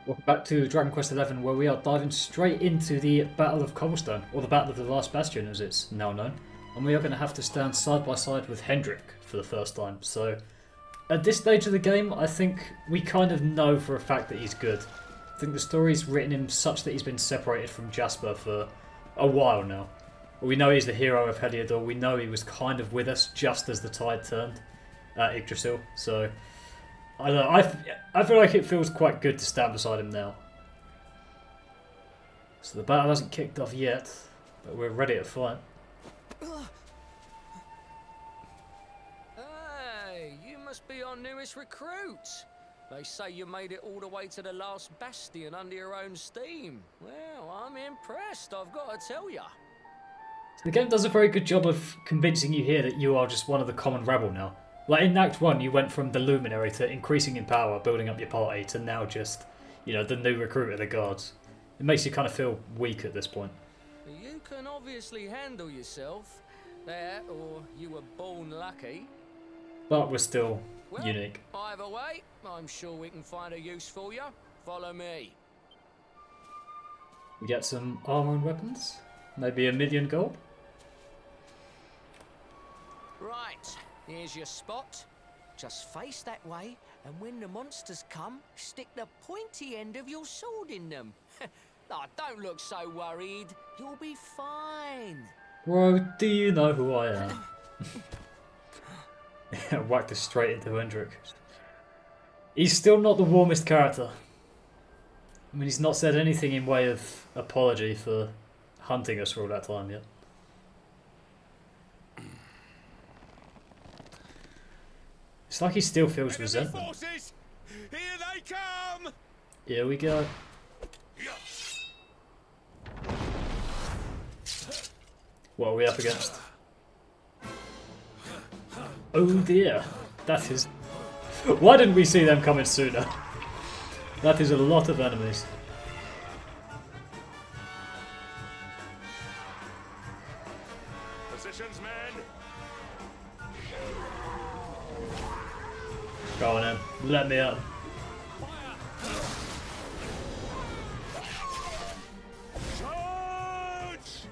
Welcome back to Dragon Quest XI, where we are diving straight into the Battle of Cobblestone, or the Battle of the Last Bastion as it's now known. And we are going to have to stand side by side with Hendrick for the first time. So, at this stage of the game, I think we kind of know for a fact that he's good. I think the story's written him such that he's been separated from Jasper for a while now. We know he's the hero of Heliodor, we know he was kind of with us just as the tide turned at Yggdrasil, so... I don't know, I feel like it feels quite good to stand beside him now. So the battle hasn't kicked off yet, but we're ready to fight. Hey, you must be our newest recruit. They say you made it all the way to the Last Bastion under your own steam. Well, I'm impressed, I've got to tell you. The game does a very good job of convincing you here that you are just one of the common rabble now. Like in Act 1, you went from the Luminary to increasing in power, building up your party, to now just, you know, the new recruit of the guards. It makes you kind of feel weak at this point. You can obviously handle yourself. That, or you were born lucky. But we're still Well, unique. Either way, I'm sure we can find a use for you. Follow me. We get some armor and weapons. Maybe $1 million gold. Right, here's your spot. Just face that way, and when the monsters come, stick the pointy end of your sword in them. Oh, don't look so worried. You'll be fine. Bro, do you know who I am? Yeah, whacked us straight into Hendrick. He's still not the warmest character. I mean, he's not said anything in way of apology for hunting us for all that time yet. It's like he still feels resentment. Forces! Here they come! Here we go. What are we up against? Oh dear. That is... Why didn't we see them coming sooner? That is a lot of enemies. Positions, men! Go on in. Let me up. Charge!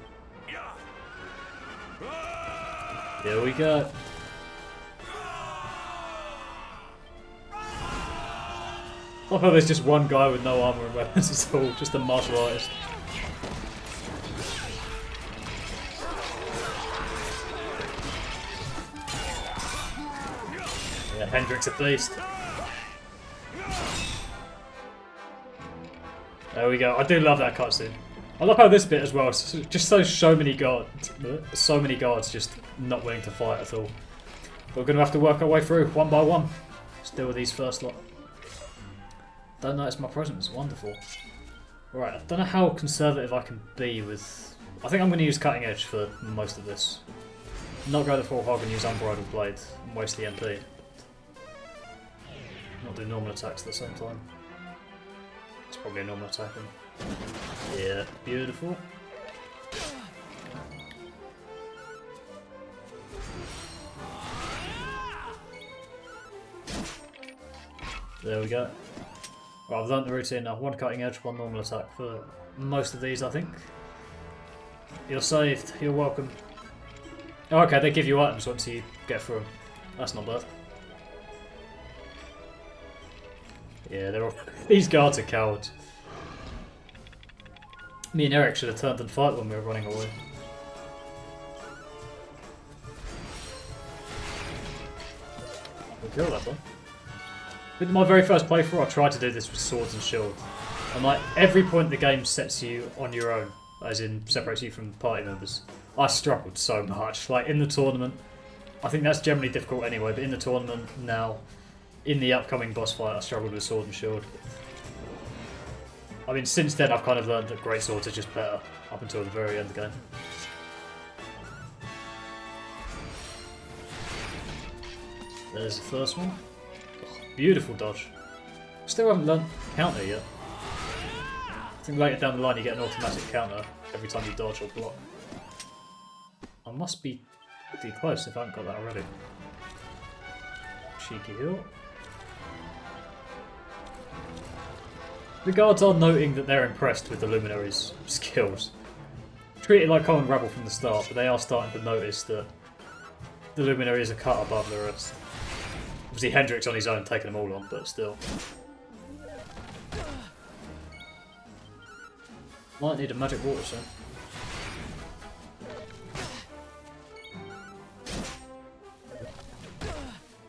Here we go. I thought there's just one guy with no armor and weapons. It's all just a martial artist. Yeah, Hendrick's a beast. There we go. I do love that cutscene. I love how this bit as well. Just so many guards just not willing to fight at all. But we're going to have to work our way through one by one. Just deal with these first lot. Don't notice my presence. Wonderful. Right, I don't know how conservative I can be with... I think I'm going to use Cutting Edge for most of this. Not go the full hog and use Unbridled Blade and waste the MP. Not do normal attacks at the same time. It's probably a normal attack then. Yeah, beautiful. There we go. Right, I've learnt the routine now. One Cutting Edge, one normal attack for most of these, I think. You're saved. You're welcome. Oh, okay, they give you items once you get through them. That's not bad. Yeah, they're all... These guards are cowards. Me and Eric should have turned and fight when we were running away. We'll kill that one. With my very first playthrough, I tried to do this with swords and shield. And like, every point the game sets you on your own, as in separates you from party members, I struggled so much. Like in the tournament, I think that's generally difficult anyway, but in the tournament now, in the upcoming boss fight, I struggled with sword and shield. I mean, since then I've kind of learned that great swords are just better, up until the very end of the game. There's the first one. Oh, beautiful dodge. Still haven't learned counter yet. I think later down the line you get an automatic counter every time you dodge or block. I must be pretty close if I haven't got that already. Cheeky heal. The guards are noting that they're impressed with the Luminary's skills. Treated like common rabble from the start, but they are starting to notice that the Luminary is a cut above the rest. Obviously Hendrick's on his own taking them all on, but still. Might need a magic water soon.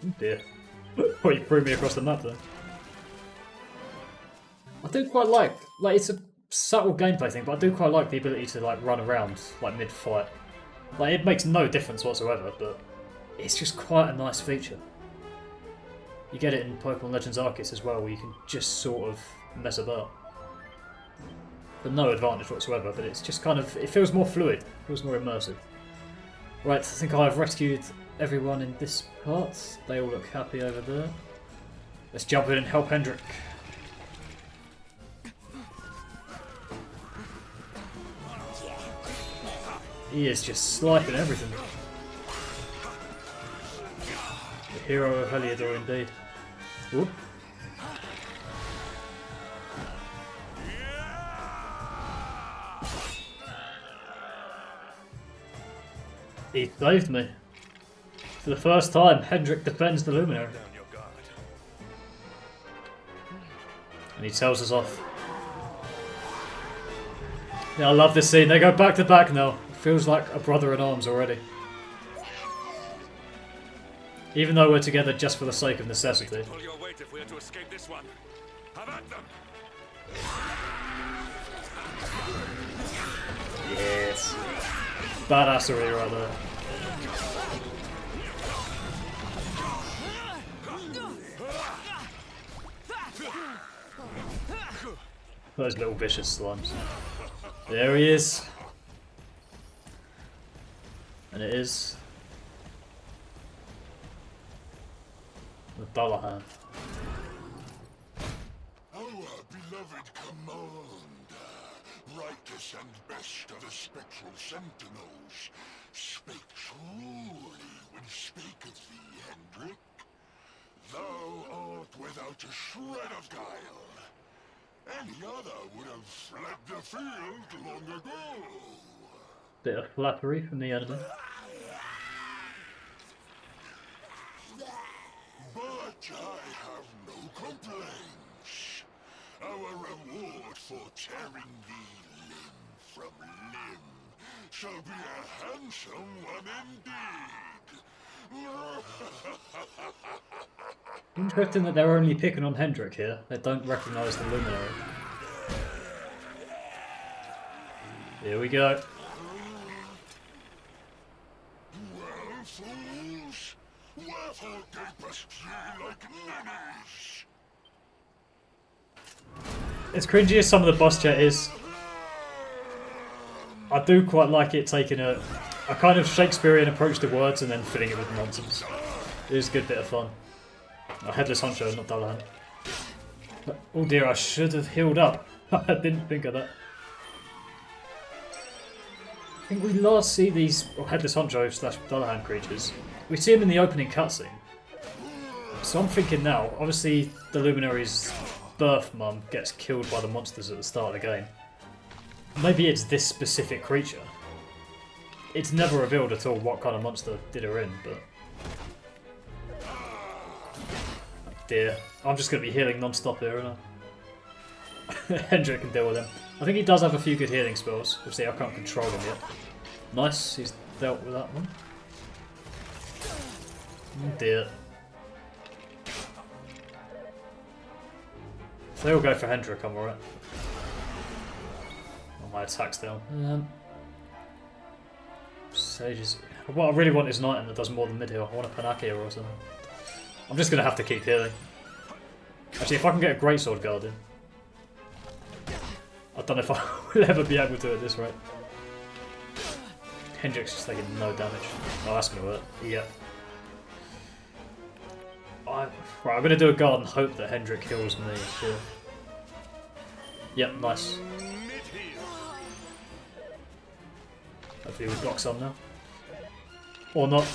Oh dear. Oh, you threw me across the map then. I do quite like it's a subtle gameplay thing, but I do quite like the ability to like run around like mid-fight. Like it makes no difference whatsoever, but it's just quite a nice feature. You get it in Pokemon Legends Arceus as well, where you can just sort of mess about. But no advantage whatsoever, but it's just kind of, it feels more fluid, it feels more immersive. Right, I think I've rescued everyone in this part. They all look happy over there. Let's jump in and help Hendrick. He is just slicing everything. The hero of Heliodor indeed. Whoop. He saved me. For the first time, Hendrick defends the Luminary. And he tells us off. Yeah, I love this scene. They go back to back now. It feels like a brother in arms already. Even though we're together just for the sake of necessity. Pull your weight if we are to escape this one. Have at them. Yes. Badassery right there. Those little vicious slimes. There he is. And it is the Dullahan. Our beloved commander, brightest and best of the spectral sentinels, spake truly when spaketh thee, Hendrick. Thou art without a shred of guile. Any other would have fled the field long ago. Bit of flattery from the enemy. But I have no complaints. Our reward for tearing thee limb from limb shall be a handsome one indeed. Interesting that they're only picking on Hendrick here. They don't recognise the Luminary. Here we go. Well, fools, wherefore gapest ye like ninnies? As cringy as some of the boss chat is, I do quite like it taking a kind of Shakespearean approach to words and then filling it with nonsense. It is a good bit of fun. A headless honcho, not Dullahan. Oh dear, I should have healed up. I didn't think of that. I think we last see these headless honcho / Dullahan creatures. We see them in the opening cutscene. So I'm thinking now, obviously the Luminary's birth mum gets killed by the monsters at the start of the game. Maybe it's this specific creature. It's never revealed at all what kind of monster did her in, but... Dear, I'm just going to be healing non-stop here, aren't I? Hendrick can deal with him. I think he does have a few good healing spells. Obviously I can't control them yet. Nice, he's dealt with that one. Oh dear. If they all go for Hendrick, I'm alright. Oh, my attack's down. Sages. What I really want is an item that does more than mid-heal. I want a Panakia or something. I'm just going to have to keep healing. Actually, if I can get a Greatsword Guard in. I don't know if I will ever be able to at this rate. Hendrick's just taking no damage. Oh, that's going to work. Yeah. Right, I'm going to do a guard and hope that Hendrick heals me. Sure. Yep, nice. Hopefully we block some now. Or not.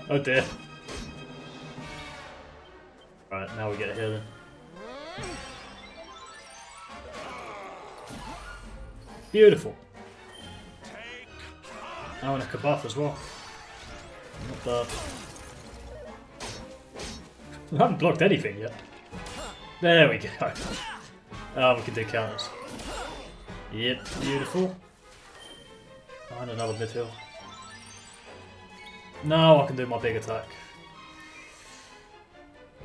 Oh dear. Right, now we get here then. Beautiful. Oh, and a kabuff as well. Not bad. We haven't blocked anything yet. There we go. Oh, we can do counters. Yep, beautiful. And another mid hill. Now I can do my big attack.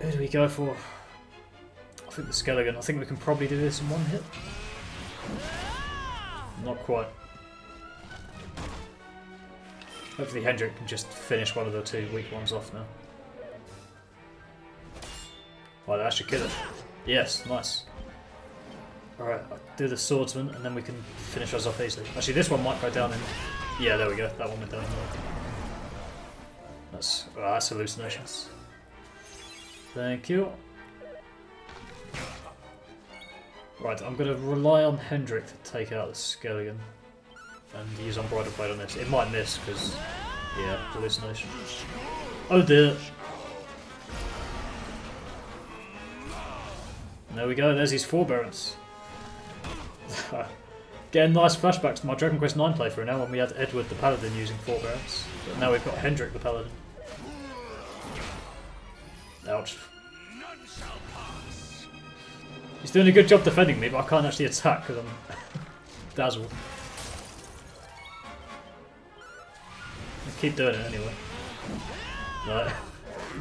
Who do we go for? I think the skeleton. I think we can probably do this in one hit. Not quite. Hopefully Hendrick can just finish one of the two weak ones off now. Well, that should kill it. Yes, nice. Alright, I'll do the swordsman and then we can finish us off easily. Actually, this one might go down in... Yeah, there we go. That one went down in there. That's hallucinations. Thank you. Right, I'm going to rely on Hendrick to take out the skeleton and use Unbridled Blade on this. It might miss because, yeah, hallucination. Oh dear. There we go, there's his forbearance. Getting nice flashbacks to my Dragon Quest IX playthrough now when we had Edward the Paladin using forbearance. But now we've got Hendrick the Paladin. Ouch. He's doing a good job defending me, but I can't actually attack because I'm dazzled. I'll keep doing it anyway. Right.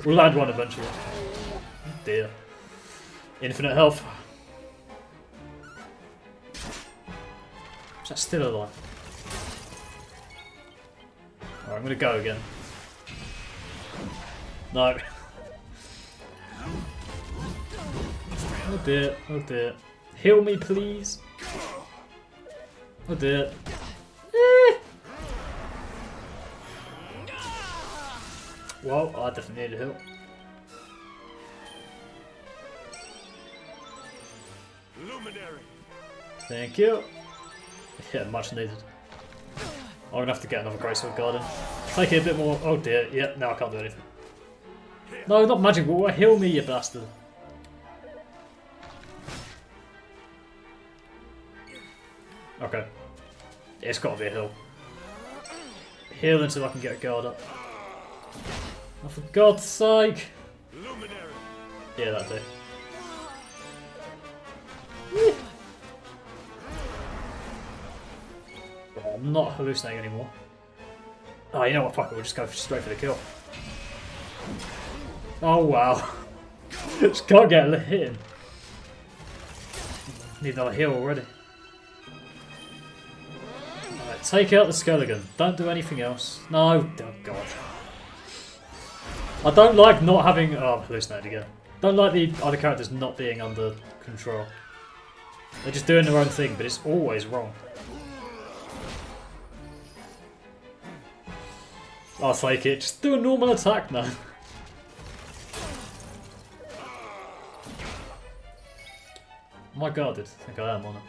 We'll land one eventually. Dear. Infinite health. Is that still alive? Alright, I'm gonna go again. No. Oh dear, oh dear. Heal me, please. Oh dear. Well, I definitely need a heal. Luminary. Thank you. Yeah, much needed. I'm gonna have to get another Greatsword Garden. Take it a bit more. Oh dear. Yeah, now I can't do anything. No, not magic water. Heal me, you bastard. Okay. It's gotta be a heal. Heal until I can get a guard up. Oh, for God's sake! Luminary. Yeah, that'll do. Well, I'm not hallucinating anymore. Oh, you know what? Fuck it, we'll just go straight for the kill. Oh, wow. Just can't get a hit in. Need another heal already. Alright, take out the skeleton. Don't do anything else. No, oh god. I don't like not having... Oh, I'm hallucinated again. Don't like the other characters not being under control. They're just doing their own thing, but it's always wrong. I'll take it. Just do a normal attack, man. Am I guarded? I think I am, aren't I?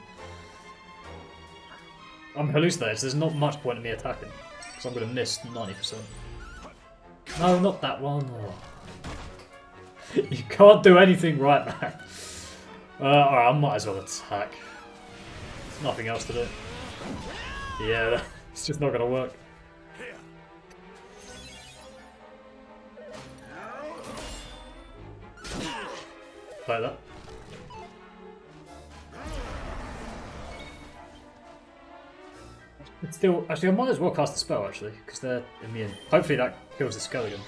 I'm hallucinated, so there's not much point in me attacking. Because I'm going to miss 90%. No, not that one. Oh. You can't do anything right, man. Alright, I might as well attack. There's nothing else to do. Yeah, it's just not going to work. Play that. It's still, actually, I might as well cast the spell actually, because they're immune. Hopefully that kills the skeleton.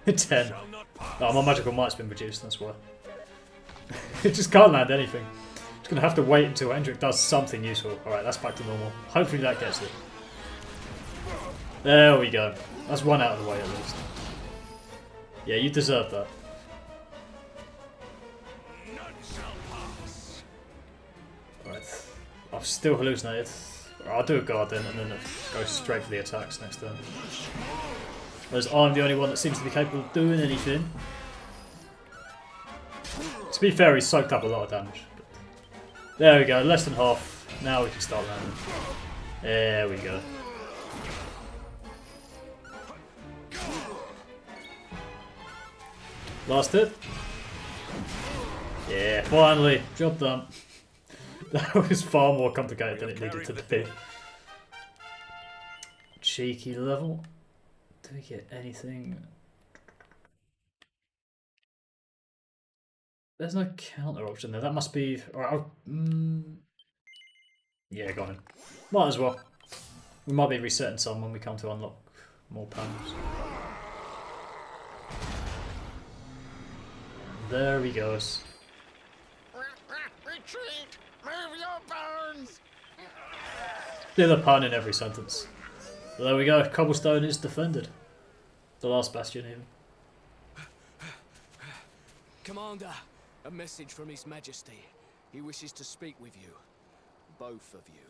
10. Oh, my magical might's been reduced. That's why. It just can't land anything. It's gonna have to wait until Hendrick does something useful. All right, that's back to normal. Hopefully that gets it. There we go. That's one out of the way at least. Yeah, you deserve that. Right. I've still hallucinated. I'll do a guard then and then go straight for the attacks next turn. Whereas I'm the only one that seems to be capable of doing anything. To be fair, he's soaked up a lot of damage. There we go, less than half. Now we can start landing. There we go. Last hit. Yeah, finally. Job done. That was far more complicated than it needed carried to the be. dead. Cheeky level. Do we get anything? There's no counter option there. That must be. Alright, yeah, got him. Might as well. We might be resetting some when we come to unlock more panels. There he goes. Retreat! Move your bones! Still a pun in every sentence. But there we go. Cobblestone is defended. The last bastion, even. Commander, a message from His Majesty. He wishes to speak with you. Both of you.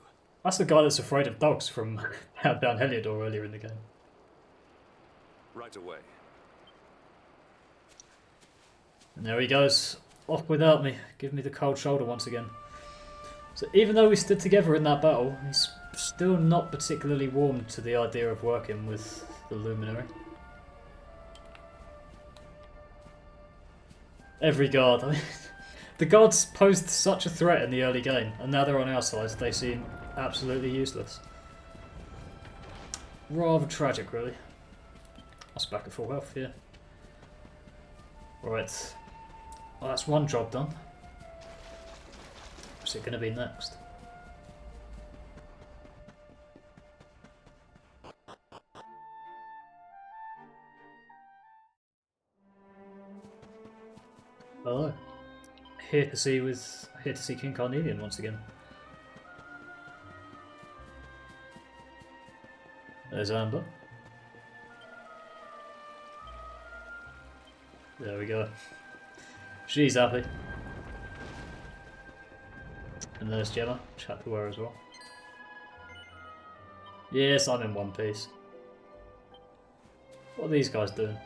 That's the guy that's afraid of dogs from down Heliodor earlier in the game. Right away. And there he goes. Off without me. Give me the cold shoulder once again. So even though we stood together in that battle, he's still not particularly warm to the idea of working with the Luminary. Every guard. I mean, the guards posed such a threat in the early game, and now they're on our side, they seem absolutely useless. Rather tragic, really. That's back at full health, yeah. Right. Well, that's one job done. What's it going to be next? Hello. Here to see King Carnelian once again. There's Amber. There we go. She's happy. And there's Gemma, chat to her as well. Yes, I'm in one piece. What are these guys doing?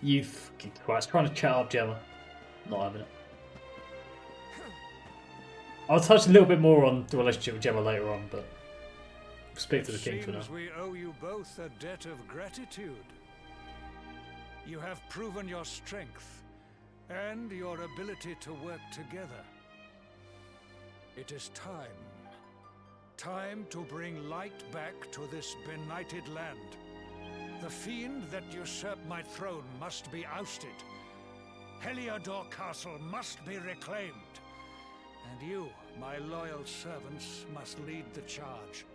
You fucking twats, trying to chat up Gemma. Not having it. I'll touch a little bit more on the relationship with Gemma later on, but speak to the king for now. Seems we owe you both a debt of gratitude. You have proven your strength and your ability to work together. It is time. Time to bring light back to this benighted land. The fiend that usurped my throne must be ousted. Heliodor Castle must be reclaimed. And you, my loyal servants, must lead the charge.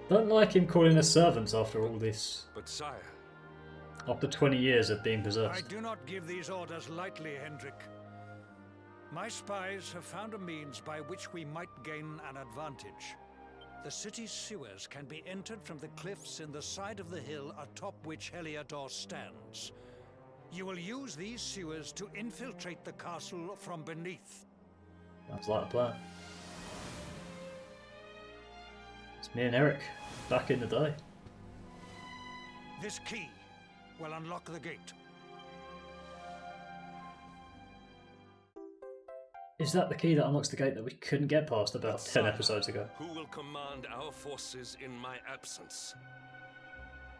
Don't like him calling us servants after all this. But sire, After 20 years of being I possessed. do not give these orders lightly, Hendrick. My spies have found a means by which we might gain an advantage. The city's sewers can be entered from the cliffs in the side of the hill atop which Heliodor stands. You will use these sewers to infiltrate the castle from beneath. Sounds like a plan. It's me and Eric, back in the day. This key will unlock the gate. Is that the key that unlocks the gate that we couldn't get past about 10 Sire, episodes ago? who will command our forces in my absence?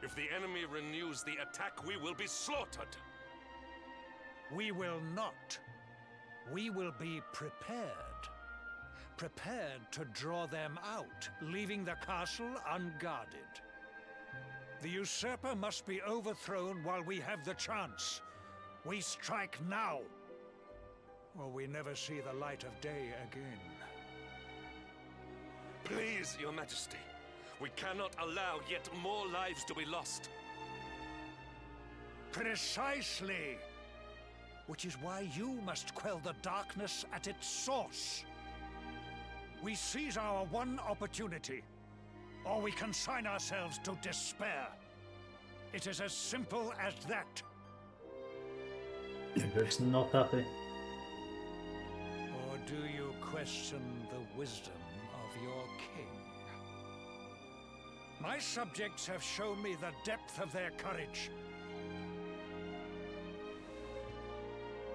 If the enemy renews the attack, we will be slaughtered. We will not. We will be prepared. Prepared to draw them out, leaving the castle unguarded. The usurper must be overthrown while we have the chance. We strike now, or we never see the light of day again. Please, Your Majesty, we cannot allow yet more lives to be lost. Precisely! Which is why you must quell the darkness at its source. We seize our one opportunity, or we consign ourselves to despair. It is as simple as that. Hendrick's not happy. Or do you question the wisdom of your king? My subjects have shown me the depth of their courage.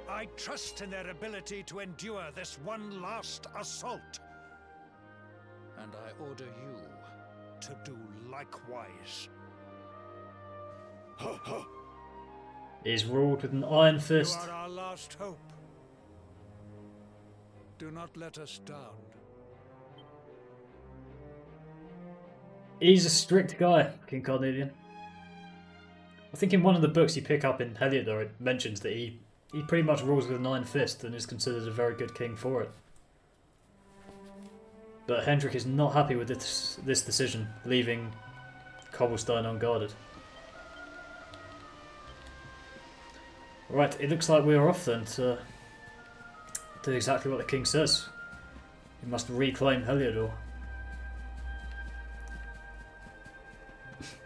I trust in their ability to endure this one last assault. And I order you to do likewise. He's ruled with an iron You fist. are our last hope. Do not let us down. He's a strict guy, King Carnelian. I think in one of the books you pick up in Heliodor it mentions that he pretty much rules with an iron fist and is considered a very good king for it. But Hendrick is not happy with this decision, leaving Cobblestone unguarded. Right, it looks like we are off then to do exactly what the king says. We must reclaim Heliodor.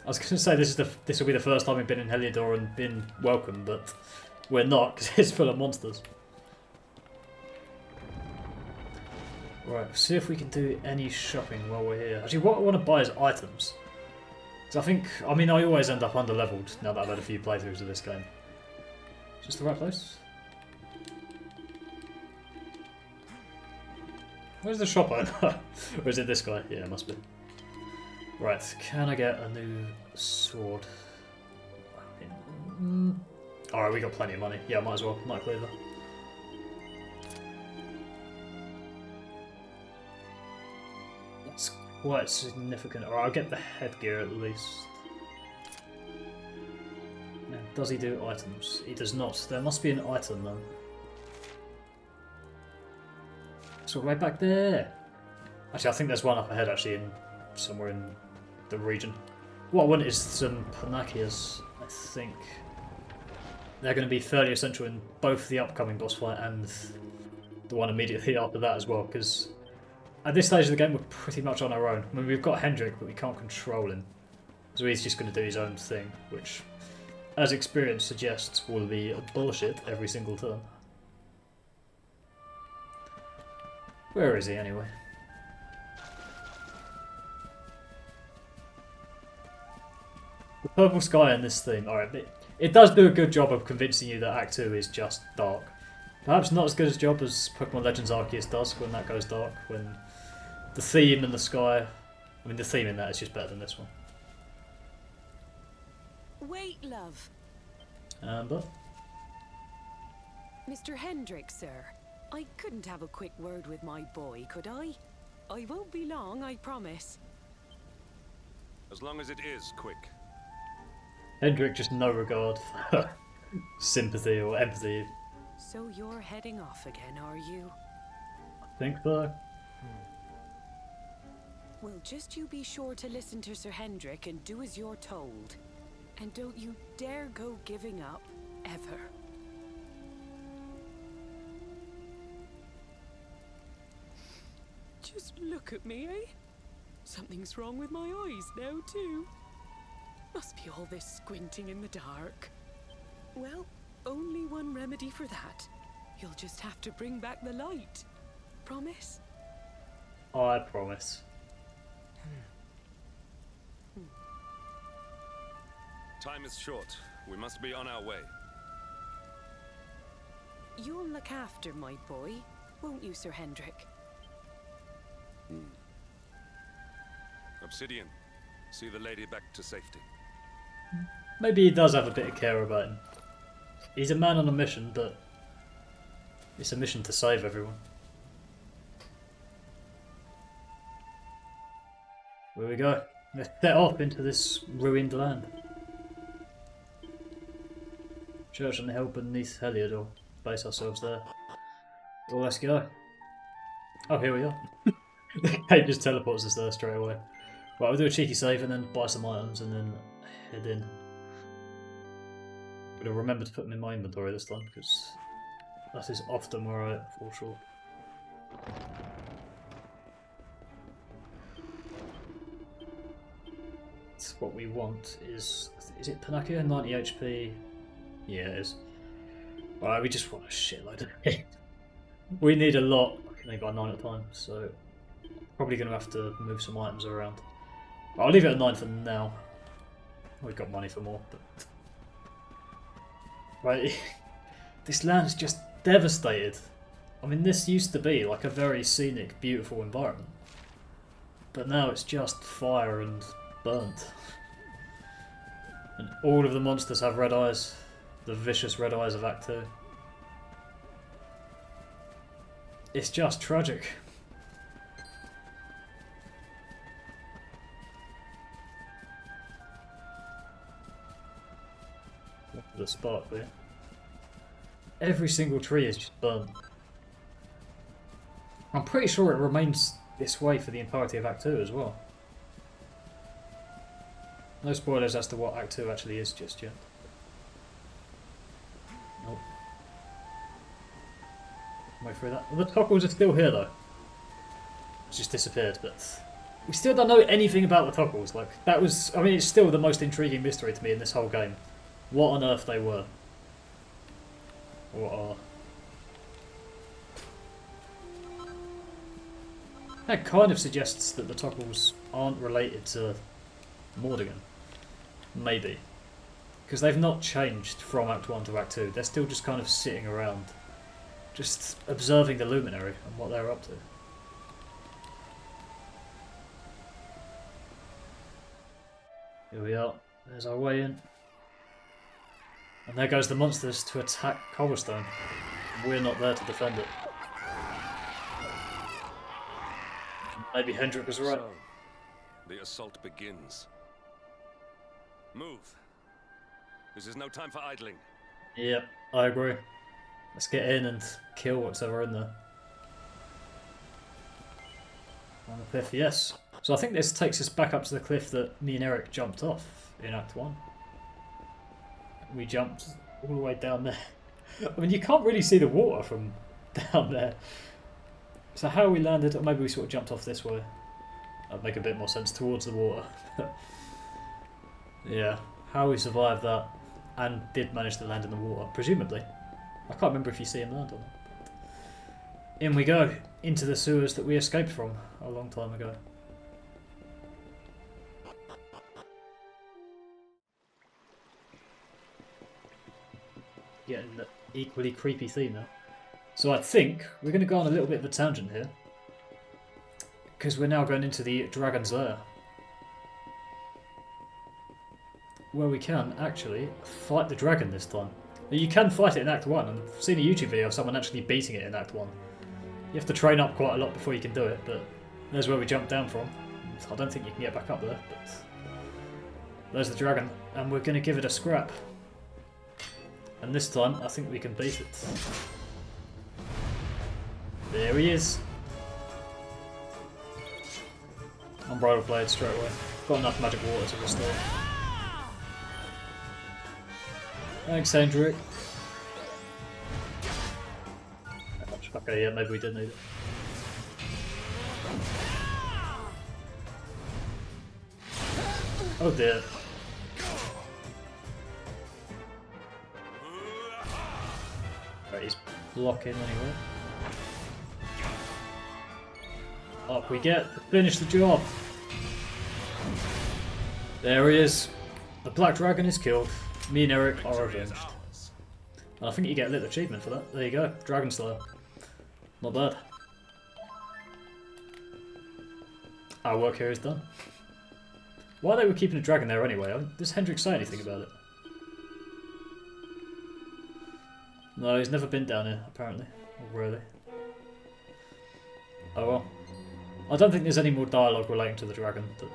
I was going to say this will be the first time we've been in Heliodor and been welcome, but we're not because it's full of monsters. Right, see if we can do any shopping while we're here. Actually, what I want to buy is items. So I mean, I always end up under-leveled now that I've had a few playthroughs of this game. Is this the right place? Where's the shop owner? Or is it this guy? Yeah, it must be. Right, can I get a new sword? Alright, we got plenty of money. Yeah, might as well. Knight Cleaver. That's quite significant. Alright, I'll get the headgear at least. Now, does he do items? He does not. There must be an item though. So right back there. Actually, I think there's one up ahead actually somewhere in the region. What I want is some Panachias, I think. They're going to be fairly essential in both the upcoming boss fight and the one immediately after that as well, because at this stage of the game we're pretty much on our own. I mean, we've got Hendrick, but we can't control him. So he's just going to do his own thing, which, as experience suggests, will be bullshit every single turn. Where is he anyway? The purple sky in this thing, alright, it does do a good job of convincing you that Act 2 is just dark. Perhaps not as good a job as Pokemon Legends Arceus does when that goes dark, when the theme and the sky... I mean, the theme in that is just better than this one. Wait, love. Amber? Mr. Hendrick, sir. I couldn't have a quick word with my boy, could I? I won't be long, I promise. As long as it is quick. Hendrick just no regard for sympathy or empathy. So you're heading off again, are you? I think so. Well, just you be sure to listen to Sir Hendrick and do as you're told. And don't you dare go giving up, ever. Just look at me, eh? Something's wrong with my eyes now, too. Must be all this squinting in the dark. Well, only one remedy for that. You'll just have to bring back the light. Promise? I promise. Time is short. We must be on our way. You'll look after my boy, won't you, Sir Hendrick? Obsidian, see the lady back to safety. Maybe he does have a bit of care about him. He's a man on a mission, but it's a mission to save everyone. Where we go. Let's set off into this ruined land. Church on the hill beneath Heliodor. Base ourselves there. Well, let's go. Oh, here we are. It just teleports us there straight away. Right, we'll do a cheeky save and then buy some items and then head in. I'm going to remember to put them in my inventory this time because that is often where I fall short. That's what we want is it Panacea? 90 HP? Yeah, it is. Alright, we just want a shitload of it. We need a lot. I can only buy 9 at a time, so probably going to have to move some items around. I'll leave it at 9 for now. We've got money for more, but... Right, this land is just devastated. I mean, this used to be like a very scenic, beautiful environment. But now it's just fire and burnt. And all of the monsters have red eyes. The vicious red eyes of Act 2. It's just tragic. The spark there. Every single tree is just burnt. I'm pretty sure it remains this way for the entirety of Act 2 as well. No spoilers as to what Act 2 actually is just yet. Nope. Wait for that. Well, the toggles are still here though. It's just disappeared, but we still don't know anything about the toggles. Like, that was, I mean, it's still the most intriguing mystery to me in this whole game. What on earth they were. Or are. That kind of suggests that the toggles aren't related to Mordigan. Maybe. Because they've not changed from Act 1 to Act 2. They're still just kind of sitting around. Just observing the Luminary and what they're up to. Here we are. There's our way in. And there goes the monsters to attack Cobblestone. We're not there to defend it. Maybe Hendrick was right. So, the assault begins. Move. This is no time for idling. Yep, I agree. Let's get in and kill what's ever in there. On the cliff, yes. So I think this takes us back up to the cliff that me and Eric jumped off in Act 1. We jumped all the way down there. I mean, you can't really see the water from down there. So how we landed, or maybe we sort of jumped off this way. That'd make a bit more sense, towards the water. Yeah, how we survived that and did manage to land in the water, presumably. I can't remember if you see him land or not. In we go, into the sewers that we escaped from a long time ago. Getting the equally creepy theme now. So I think we're going to go on a little bit of a tangent here. Because we're now going into the Dragon's Lair. Where we can actually fight the dragon this time. You can fight it in Act 1, and I've seen a YouTube video of someone actually beating it in Act 1. You have to train up quite a lot before you can do it, but there's where we jumped down from. I don't think you can get back up there, but there's the dragon, and we're going to give it a scrap. And this time, I think we can beat it. There he is. Unbridled blade straight away. Got enough magic water to restore. Thanks, Hendrick. Okay, yeah, maybe we did need it. Oh dear. Right, he's blocking anyway. Up we get to finish the job. There he is. The Black Dragon is killed. Me and Eric are avenged. And I think you get a little achievement for that. There you go. Dragon Slayer. Not bad. Our work here is done. Why they were keeping a dragon there anyway? Does Hendrick say anything about it? No, he's never been down here, apparently. Or really. Oh well. I don't think there's any more dialogue relating to the dragon, but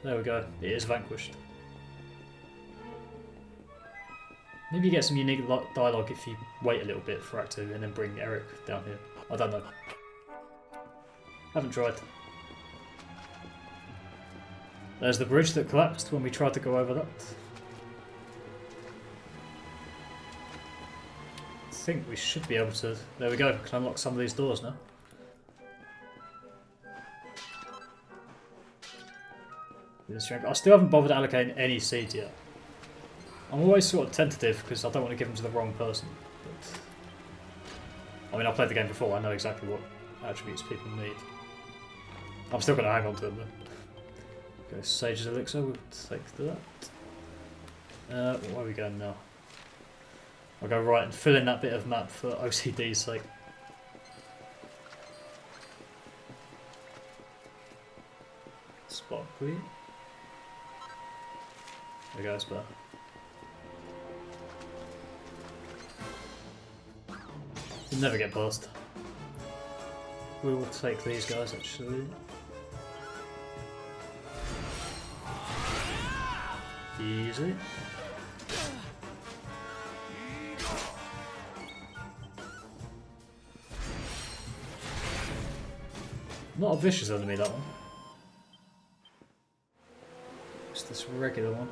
there we go. It is vanquished. Maybe you get some unique dialogue if you wait a little bit for Act 2 and then bring Eric down here. I don't know. Haven't tried. There's the bridge that collapsed when we tried to go over that. I think we should be able to... There we go, we can unlock some of these doors now. I still haven't bothered allocating any seeds yet. I'm always sort of tentative because I don't want to give them to the wrong person. But, I mean, I've played the game before, I know exactly what attributes people need. I'm still going to hang on to them though. Go Sage's Elixir, we'll take that. Where are we going now? I'll go right and fill in that bit of map for OCD's sake. Spot Queen. There we go, that's better. You'll never get past. we will take these guys actually. Easy. Not a vicious enemy, that one. Just this regular one.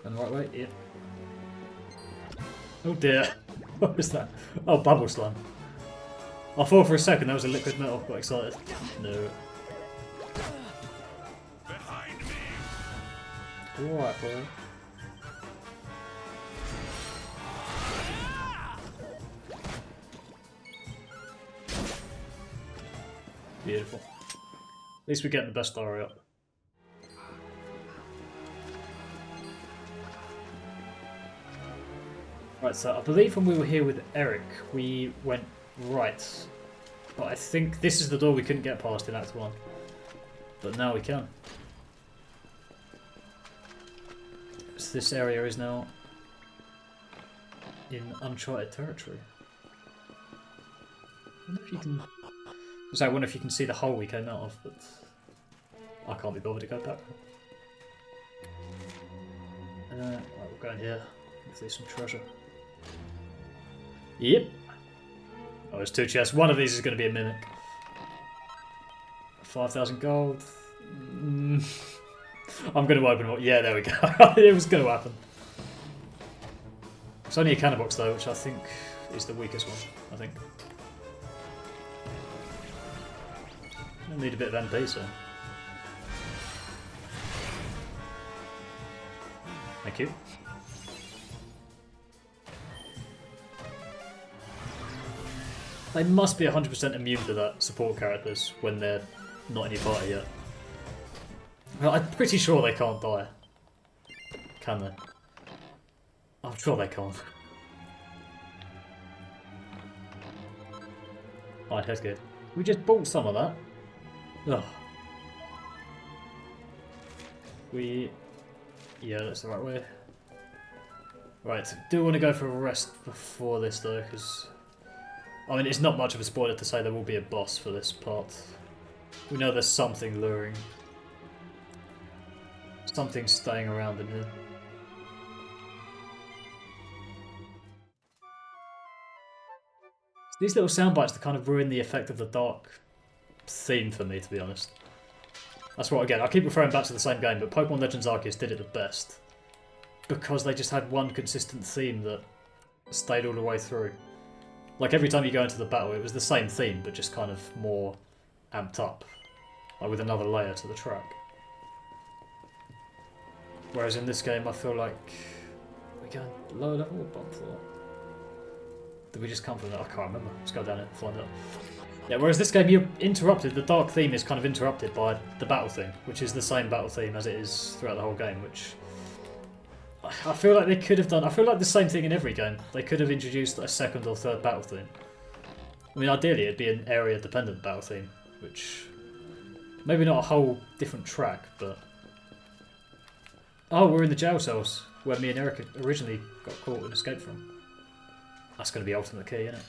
And the right way? Yep. Oh dear. What was that? Oh, bubble slime. I thought for a second that was a liquid metal. Got excited. No. Behind me! Alright, boy. Beautiful. At least we're getting the best story up. Right, so I believe when we were here with Eric, we went right. But I think this is the door we couldn't get past in Act 1. But now we can. So this area is now in uncharted territory. I wonder if you can... So I wonder if you can see the hole we came out of, but I can't be bothered to go back. Right, we're going here. Hopefully some treasure. Yep. Oh, there's 2 chests. One of these is going to be a mimic. 5,000 gold. I'm going to open one. Yeah, there we go. It was going to happen. It's only a cannon box though, which I think is the weakest one. I think. I need a bit of MP, so. Thank you. They must be 100% immune to that, support characters, when they're not in your party yet. Well, I'm pretty sure they can't die. Can they? I'm sure they can't. Alright, that's good. We just bought some of that. Ugh. Yeah, that's the right way. Right, do want to go for a rest before this though, because... I mean, it's not much of a spoiler to say there will be a boss for this part. We know there's something luring. Something staying around in here. These little sound bites that kind of ruin the effect of the dark theme for me, to be honest. That's what, again, I keep referring back to the same game, but Pokemon Legends Arceus did it the best. Because they just had one consistent theme that stayed all the way through. Like every time you go into the battle, it was the same theme, but just kind of more amped up. Like with another layer to the track. Whereas in this game, I feel like... Are we going lower level or bottom floor? Did we just come from that? I can't remember. Let's go down it and find out. Yeah, whereas this game, you're interrupted. The dark theme is kind of interrupted by the battle theme, which is the same battle theme as it is throughout the whole game, which... I feel like they could have done... I feel like the same thing in every game. They could have introduced a second or third battle theme. I mean, ideally, it'd be an area-dependent battle theme, which... Maybe not a whole different track, but... Oh, we're in the jail cells, where me and Eric originally got caught and escaped from. That's going to be ultimate key, isn't it?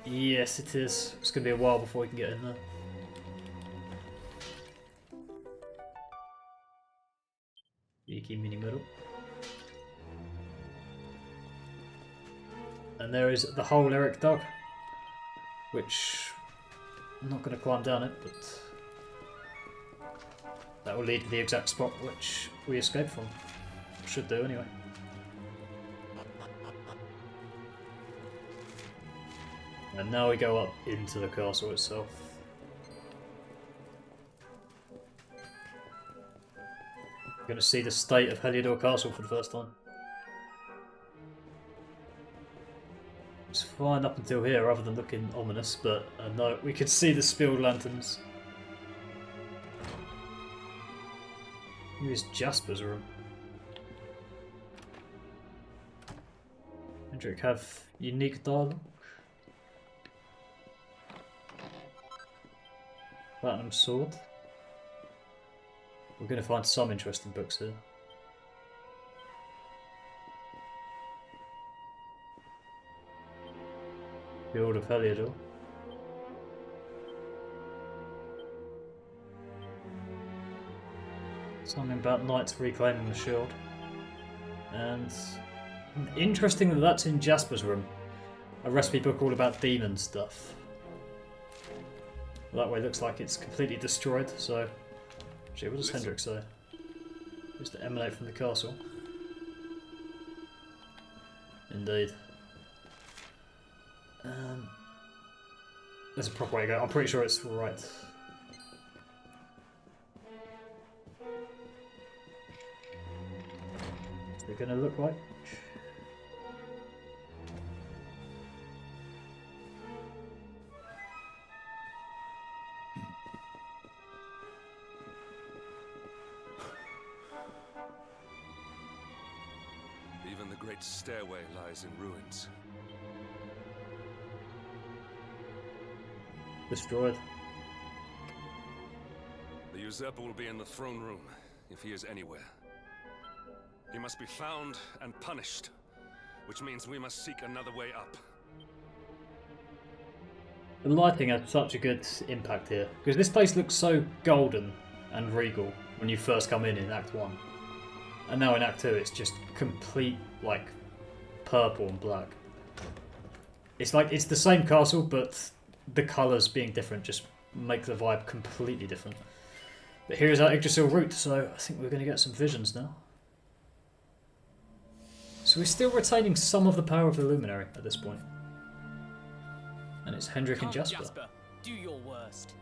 Yes, it is. It's going to be a while before we can get in there. Cheeky mini medal. And there is the whole Eric dug, which I'm not going to climb down it, but that will lead to the exact spot which we escaped from. Should do anyway. And now we go up into the castle itself. We're going to see the state of Heliodor Castle for the first time. It's fine up until here, other than looking ominous, but no, we can see the spilled lanterns. Here's Jasper's room. Hendrick have unique dialogue. Platinum sword. We're going to find some interesting books here. The Order of Heliodor. Something about knights reclaiming the shield. And interesting that that's in Jasper's room. A recipe book all about demon stuff. That way it looks like it's completely destroyed, so... Gee, what does Hendrick say? Used to emanate from the castle. Indeed. There's a proper way to go. I'm pretty sure it's right. Is it gonna look like? Even the great stairway lies in ruins. Destroyed. The usurper will be in the throne room, if he is anywhere. He must be found and punished, which means we must seek another way up. The lighting had such a good impact here, because this place looks so golden and regal when you first come in Act 1. And now in Act 2 it's just complete, like, purple and black. It's like, it's the same castle, but the colours being different just make the vibe completely different. But here's our Yggdrasil route, so I think we're going to get some visions now. So we're still retaining some of the power of the Luminary at this point. And it's Hendrick and Jasper. Do your worst.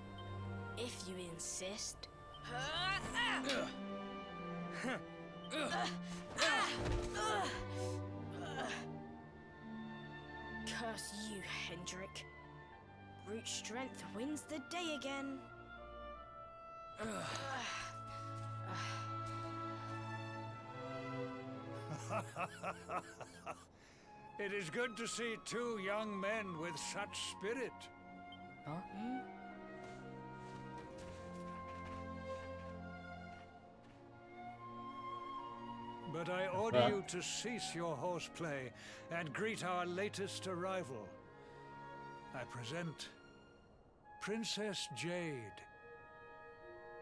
If you insist. Curse you, Hendrick. Brute strength wins the day again. It is good to see two young men with such spirit. Huh? But I order you to cease your horseplay and greet our latest arrival. I present Princess Jade.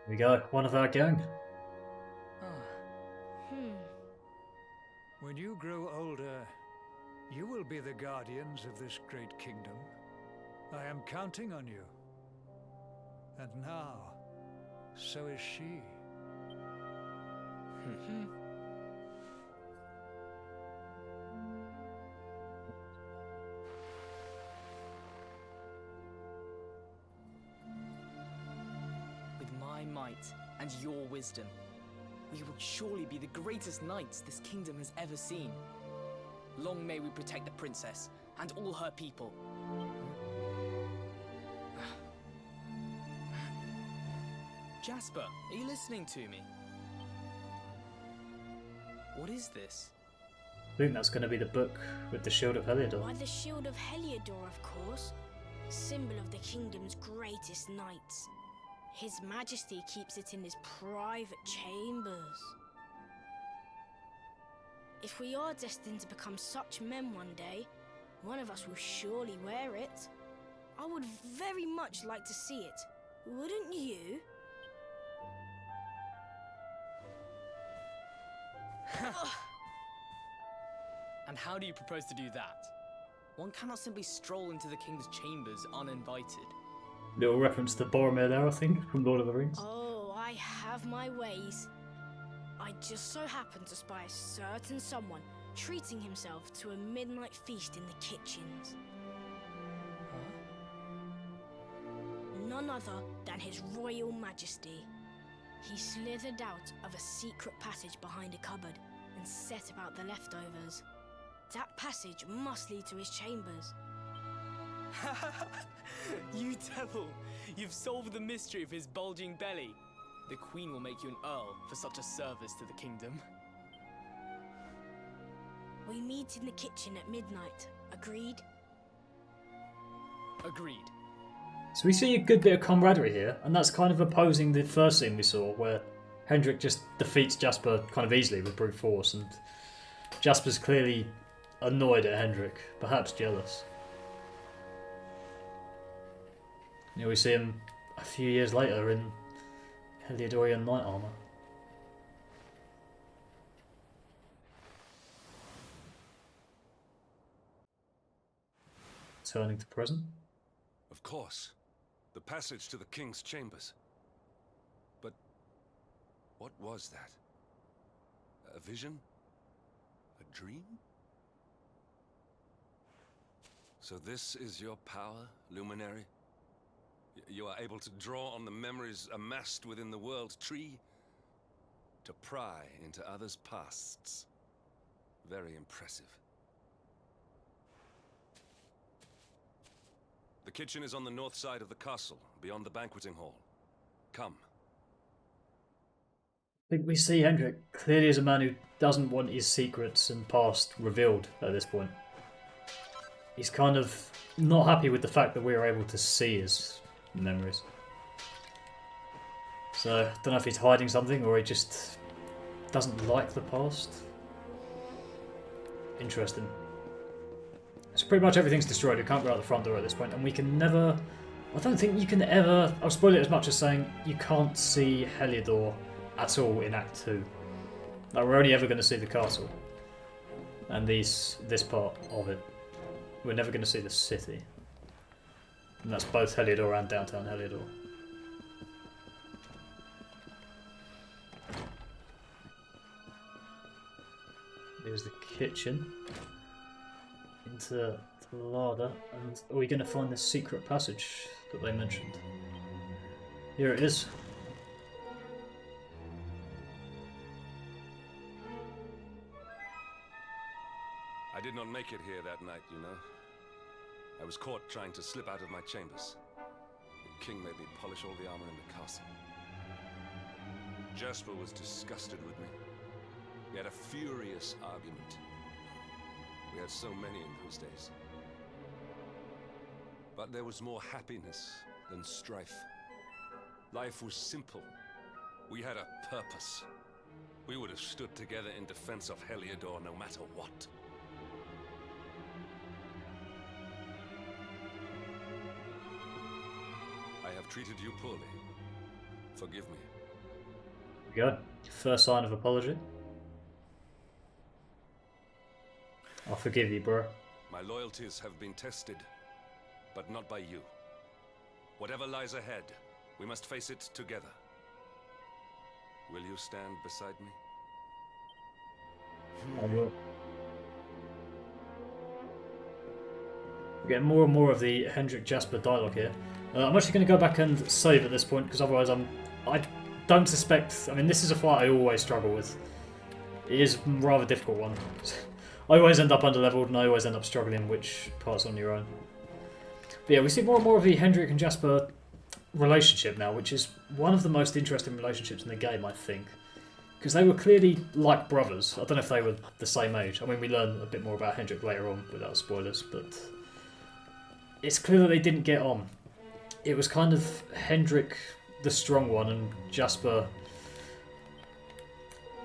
Here we go, one of our gang. When you grow older, you will be the guardians of this great kingdom. I am counting on you. And now, so is she. With my might and your wisdom, we will surely be the greatest knights this kingdom has ever seen. Long may we protect the princess and all her people. Jasper, are you listening to me? What is this? I think that's going to be the book with the Shield of Heliodor. Why, the Shield of Heliodor, of course. Symbol of the kingdom's greatest knights. His Majesty keeps it in his private chambers. If we are destined to become such men one day, one of us will surely wear it. I would very much like to see it. Wouldn't you? And how do you propose to do that? One cannot simply stroll into the king's chambers uninvited. Little reference to Boromir there, I think, from Lord of the Rings. Oh, I have my ways. I just so happened to spy a certain someone treating himself to a midnight feast in the kitchens. None other than His Royal Majesty. He slithered out of a secret passage behind a cupboard and set about the leftovers. That passage must lead to his chambers. You devil! You've solved the mystery of his bulging belly. The Queen will make you an Earl for such a service to the kingdom. We meet in the kitchen at midnight. Agreed? Agreed. So we see a good bit of camaraderie here, and that's kind of opposing the first scene we saw, where Hendrick just defeats Jasper kind of easily with brute force, and Jasper's clearly annoyed at Hendrick, perhaps jealous. We see him a few years later in Heliodorian knight armour. returning to prison? Of course. The passage to the king's chambers. But what was that? A vision? A dream? So this is your power, Luminary? You are able to draw on the memories amassed within the world tree to pry into others' pasts. Very impressive. The kitchen is on the north side of the castle, beyond the banqueting hall. Come. I think we see Hendrick clearly as a man who doesn't want his secrets and past revealed at this point. He's kind of not happy with the fact that we are able to see his memories. So, I don't know if he's hiding something or he just doesn't like the past. Interesting. So pretty much everything's destroyed. We can't go out the front door at this point, and we can never... I don't think you can ever... I'll spoil it as much as saying you can't see Heliodor at all in Act 2. Like, we're only ever going to see the castle. And this part of it. We're never going to see the city. And that's both Heliodor and downtown Heliodor. Here's the kitchen. Into the larder. And are we going to find the secret passage that they mentioned? Here it is. I did not make it here that night, you know. I was caught trying to slip out of my chambers. The king made me polish all the armor in the castle. Jasper was disgusted with me. We had a furious argument. We had so many in those days. But there was more happiness than strife. Life was simple. We had a purpose. We would have stood together in defense of Heliodor no matter what. I have treated you poorly. Forgive me. There we go. First sign of apology. I'll forgive you, bro. My loyalties have been tested, but not by you. Whatever lies ahead, we must face it together. Will you stand beside me? I will. We're getting more and more of the Hendrick Jasper dialogue here. I'm actually going to go back and save at this point, because otherwise I don't suspect... I mean, this is a fight I always struggle with. It is a rather difficult one. I always end up under-leveled, and I always end up struggling which part's on your own. But yeah, we see more and more of the Hendrick and Jasper relationship now, which is one of the most interesting relationships in the game, I think. Because they were clearly like brothers. I don't know if they were the same age. I mean, we learn a bit more about Hendrick later on, without spoilers, but... it's clear that they didn't get on. It was kind of Hendrick the strong one, and Jasper...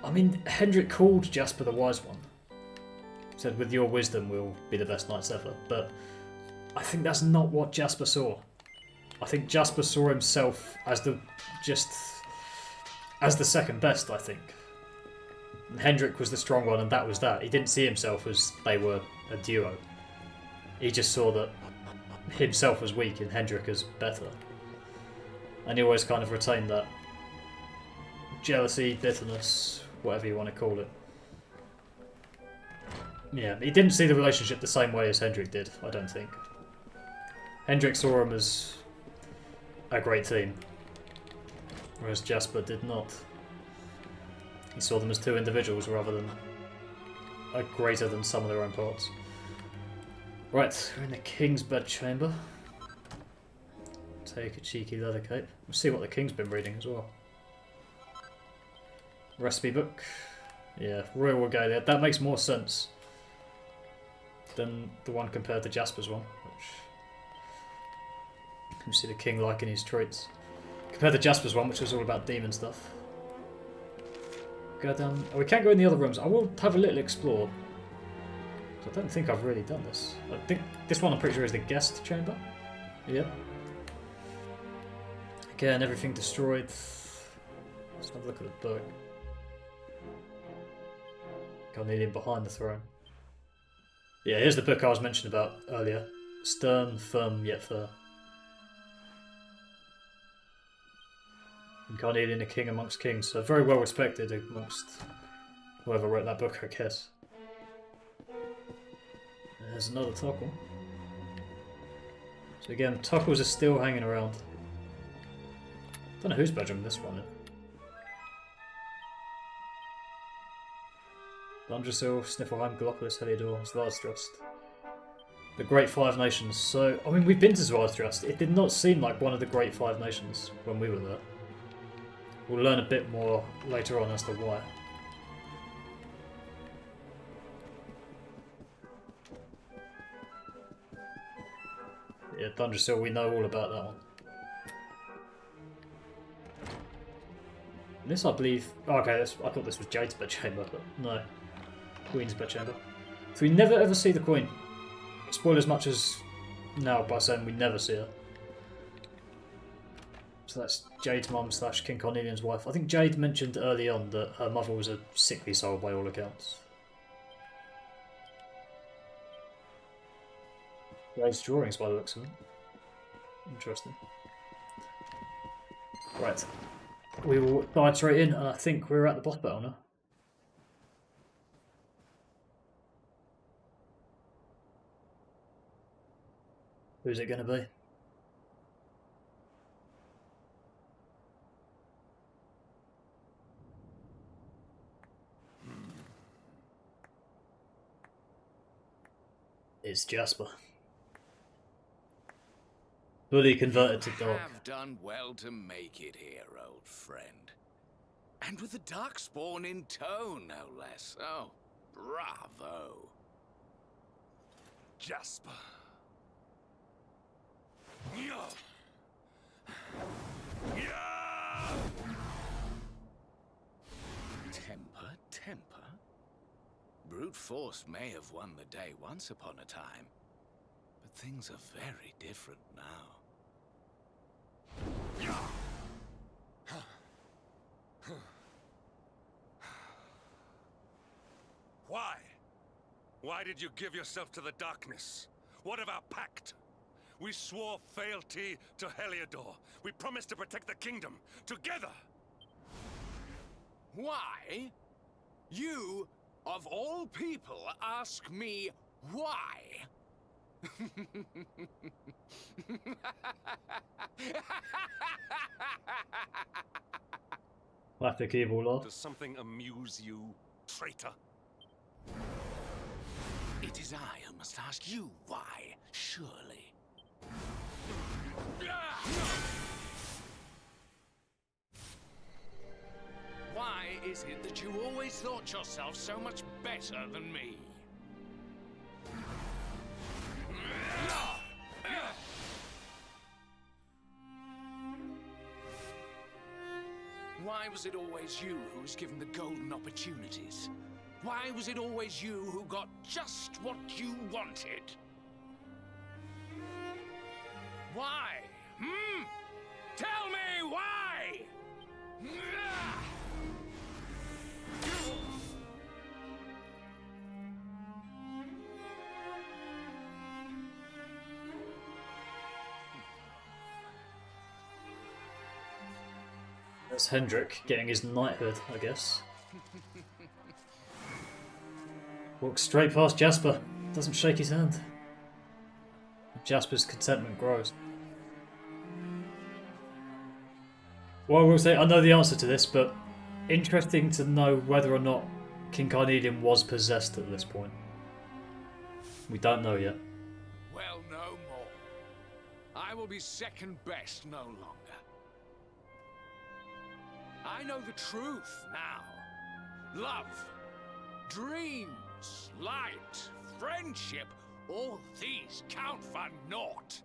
I mean, Hendrick called Jasper the wise one. Said, with your wisdom we'll be the best knights ever. But I think that's not what Jasper saw. I think Jasper saw himself as the second best, I think. And Hendrick was the strong one, and that was that. He didn't see himself as they were a duo. He just saw that himself was weak and Hendrick as better. And he always kind of retained that jealousy, bitterness, whatever you want to call it. Yeah, he didn't see the relationship the same way as Hendrick did, I don't think. Hendrick saw him as a great team, whereas Jasper did not. He saw them as two individuals rather than a greater than sum of their own parts. Right, we're in the King's bedchamber. Take a cheeky leather cape. We'll see what the King's been reading as well. Recipe book. Yeah, Royal Regalia. That makes more sense than the one compared to Jasper's one. Which you see the King liking his traits. Compared to Jasper's one, which was all about demon stuff. Go down... oh, we can't go in the other rooms. I will have a little explore. I don't think I've really done this. I think this one I'm pretty sure is the guest chamber. Yep. Again, everything destroyed. Let's have a look at the book. Carnelian behind the throne. Yeah, here's the book I was mentioning about earlier. Stern, firm, yet fair. And Carnelian, a king amongst kings, so very well respected amongst whoever wrote that book, I guess. There's another Tuckle. So again, Tuckles are still hanging around. Don't know whose bedroom this one is. Dundrasil, Sniffleheim, Gallopolis, Heliodor, Svarthrust. The Great Five Nations. So, I mean, we've been to Svarthrust. It did not seem like one of the Great Five Nations when we were there. We'll learn a bit more later on as to why. Yeah, Dundrasil, we know all about that one. This, I believe... Oh, okay, I thought this was Jade's bedchamber, but no. Queen's bedchamber. So we never ever see the Queen. Spoil as much as now by saying we never see her. So that's Jade's mum / King Carnelian's wife. I think Jade mentioned early on that her mother was a sickly soul by all accounts. Jade's drawings by the looks of them. Interesting. Right. We will dive straight in, and I think we're at the boss battle now. Who's it going to be? It's Jasper. Fully converted to You dog. have done well to make it here, old friend. And with the Darkspawn in tow, no less. Oh, bravo. Jasper. Temper, temper. Brute force may have won the day once upon a time, but things are very different now. Why? Why did you give yourself to the darkness? What of our pact? We swore fealty to Heliodor. We promised to protect the kingdom together. Why? You, of all people, ask me why? Classic evil laugh. Does something amuse you, traitor? It is I who must ask you why, surely. Why is it that you always thought yourself so much better than me? Why was it always you who was given the golden opportunities? Why was it always you who got just what you wanted? Why? Tell me why! That's Hendrick getting his knighthood, I guess. Walks straight past Jasper. Doesn't shake his hand. Jasper's contentment grows. Well, I will say, I know the answer to this, but interesting to know whether or not King Carnelian was possessed at this point. We don't know yet. Well, no more. I will be second best no longer. I know the truth now. Love, dreams, light, friendship, all these count for naught.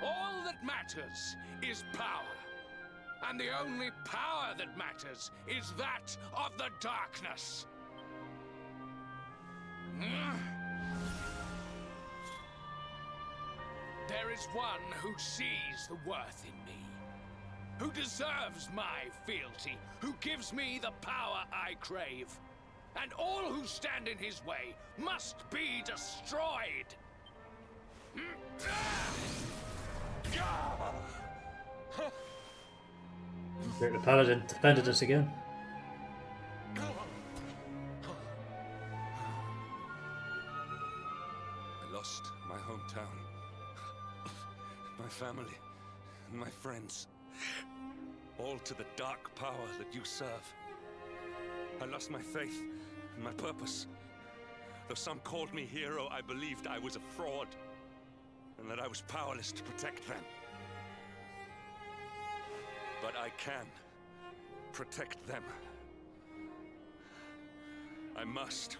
All that matters is power. And the only power that matters is that of the darkness. There is one who sees the worth in me, who deserves my fealty, who gives me the power I crave. and all who stand in his way must be destroyed. The paladin defended us again. I lost my hometown, my family, and my friends, all to the dark power that you serve. I lost my faith and my purpose. Though some called me hero, I believed I was a fraud, and that I was powerless to protect them. But I can protect them. I must.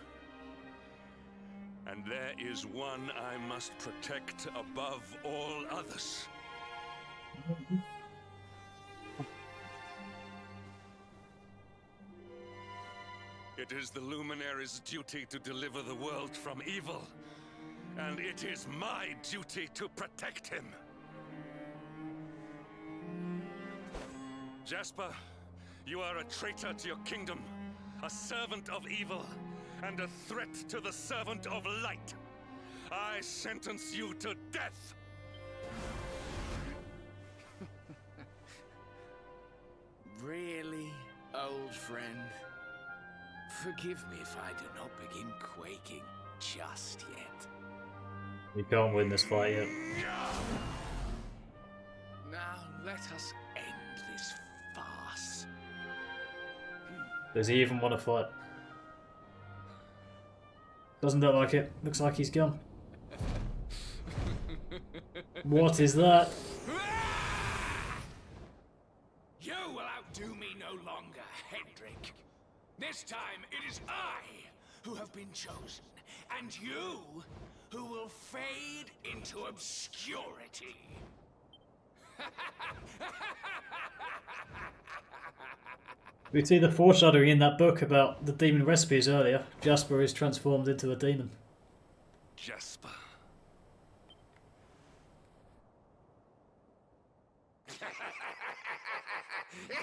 And there is one I must protect above all others. It is the Luminary's duty to deliver the world from evil, and it is my duty to protect him. Jasper, you are a traitor to your kingdom, a servant of evil, and a threat to the servant of light. I sentence you to death. Really, old friend? Forgive me if I do not begin quaking just yet. We can't win this fight yet. Now let us end this farce. Does he even want to fight? Doesn't look like it. Looks like he's gone. What is that? You will outdo me no longer, Hendrick. This time it is I who have been chosen, and you who will fade into obscurity. We see the foreshadowing in that book about the demon recipes earlier. Jasper is transformed into a demon. Jasper.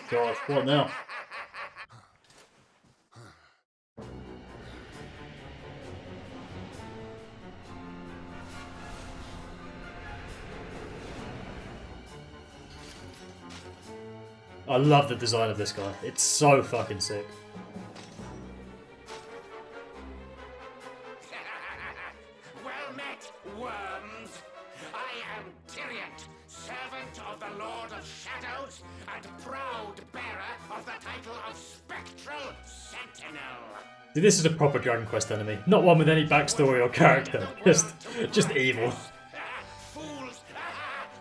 God, what now? I love the design of this guy. It's so fucking sick. Well met, worms. I am Tyriant, servant of the Lord of Shadows, and proud bearer of the title of Spectral Sentinel. See, this is a proper Dragon Quest enemy. Not one with any backstory or character. Just evil. Fools,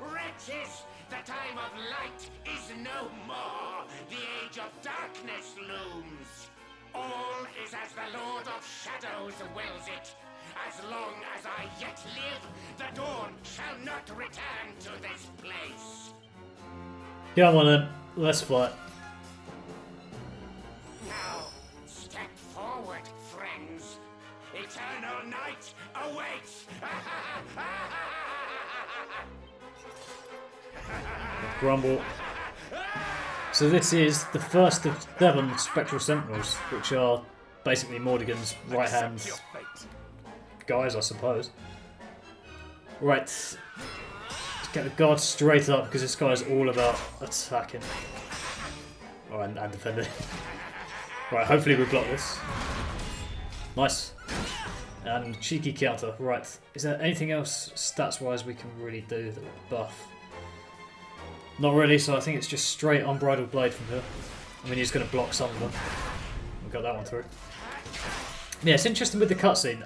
wretches, the time of light is no more. The age of darkness looms. All is as the Lord of Shadows wills it. As long as I yet live, the dawn shall not return to this place. Come on then, let's fight. Now, step forward, friends. Eternal night awaits. Grumble. So this is the first of 7 Spectral Sentinels, which are basically Mordigan's right-hand guys, I suppose. Right. Let's get the guard straight up, because this guy is all about attacking. Oh, and defending. Right, hopefully we block this. Nice. And cheeky counter. Right. Is there anything else stats-wise we can really do that will buff? Not really, so I think it's just straight Unbridled Blade from here. I mean, he's going to block some of them. We got that one through. Yeah, it's interesting with the cutscene.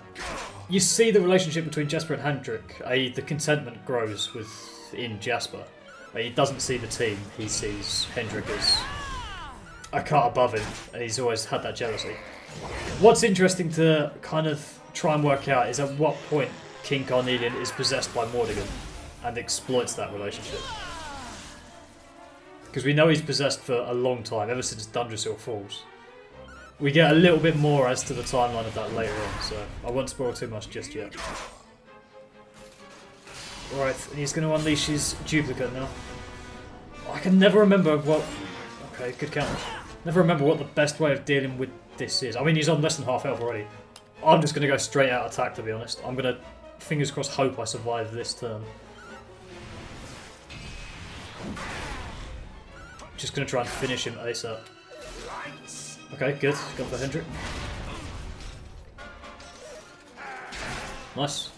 You see the relationship between Jasper and Hendrick, i.e. the contentment grows within Jasper. He doesn't see the team, he sees Hendrick as a cut above him, and he's always had that jealousy. What's interesting to kind of try and work out is at what point King Carnelian is possessed by Mordigan and exploits that relationship. Because we know he's possessed for a long time, ever since Dundrasil Falls. We get a little bit more as to the timeline of that later on, so I won't spoil too much just yet. Right, and he's going to unleash his duplicate now. I can never remember what... Okay, good count. Never remember what the best way of dealing with this is. I mean, he's on less than half health already. I'm just going to go straight out attack, to be honest. I'm going to, fingers crossed, hope I survive this turn. Just going to try and finish him ASAP. Okay, good. Got for Hendrick. Nice.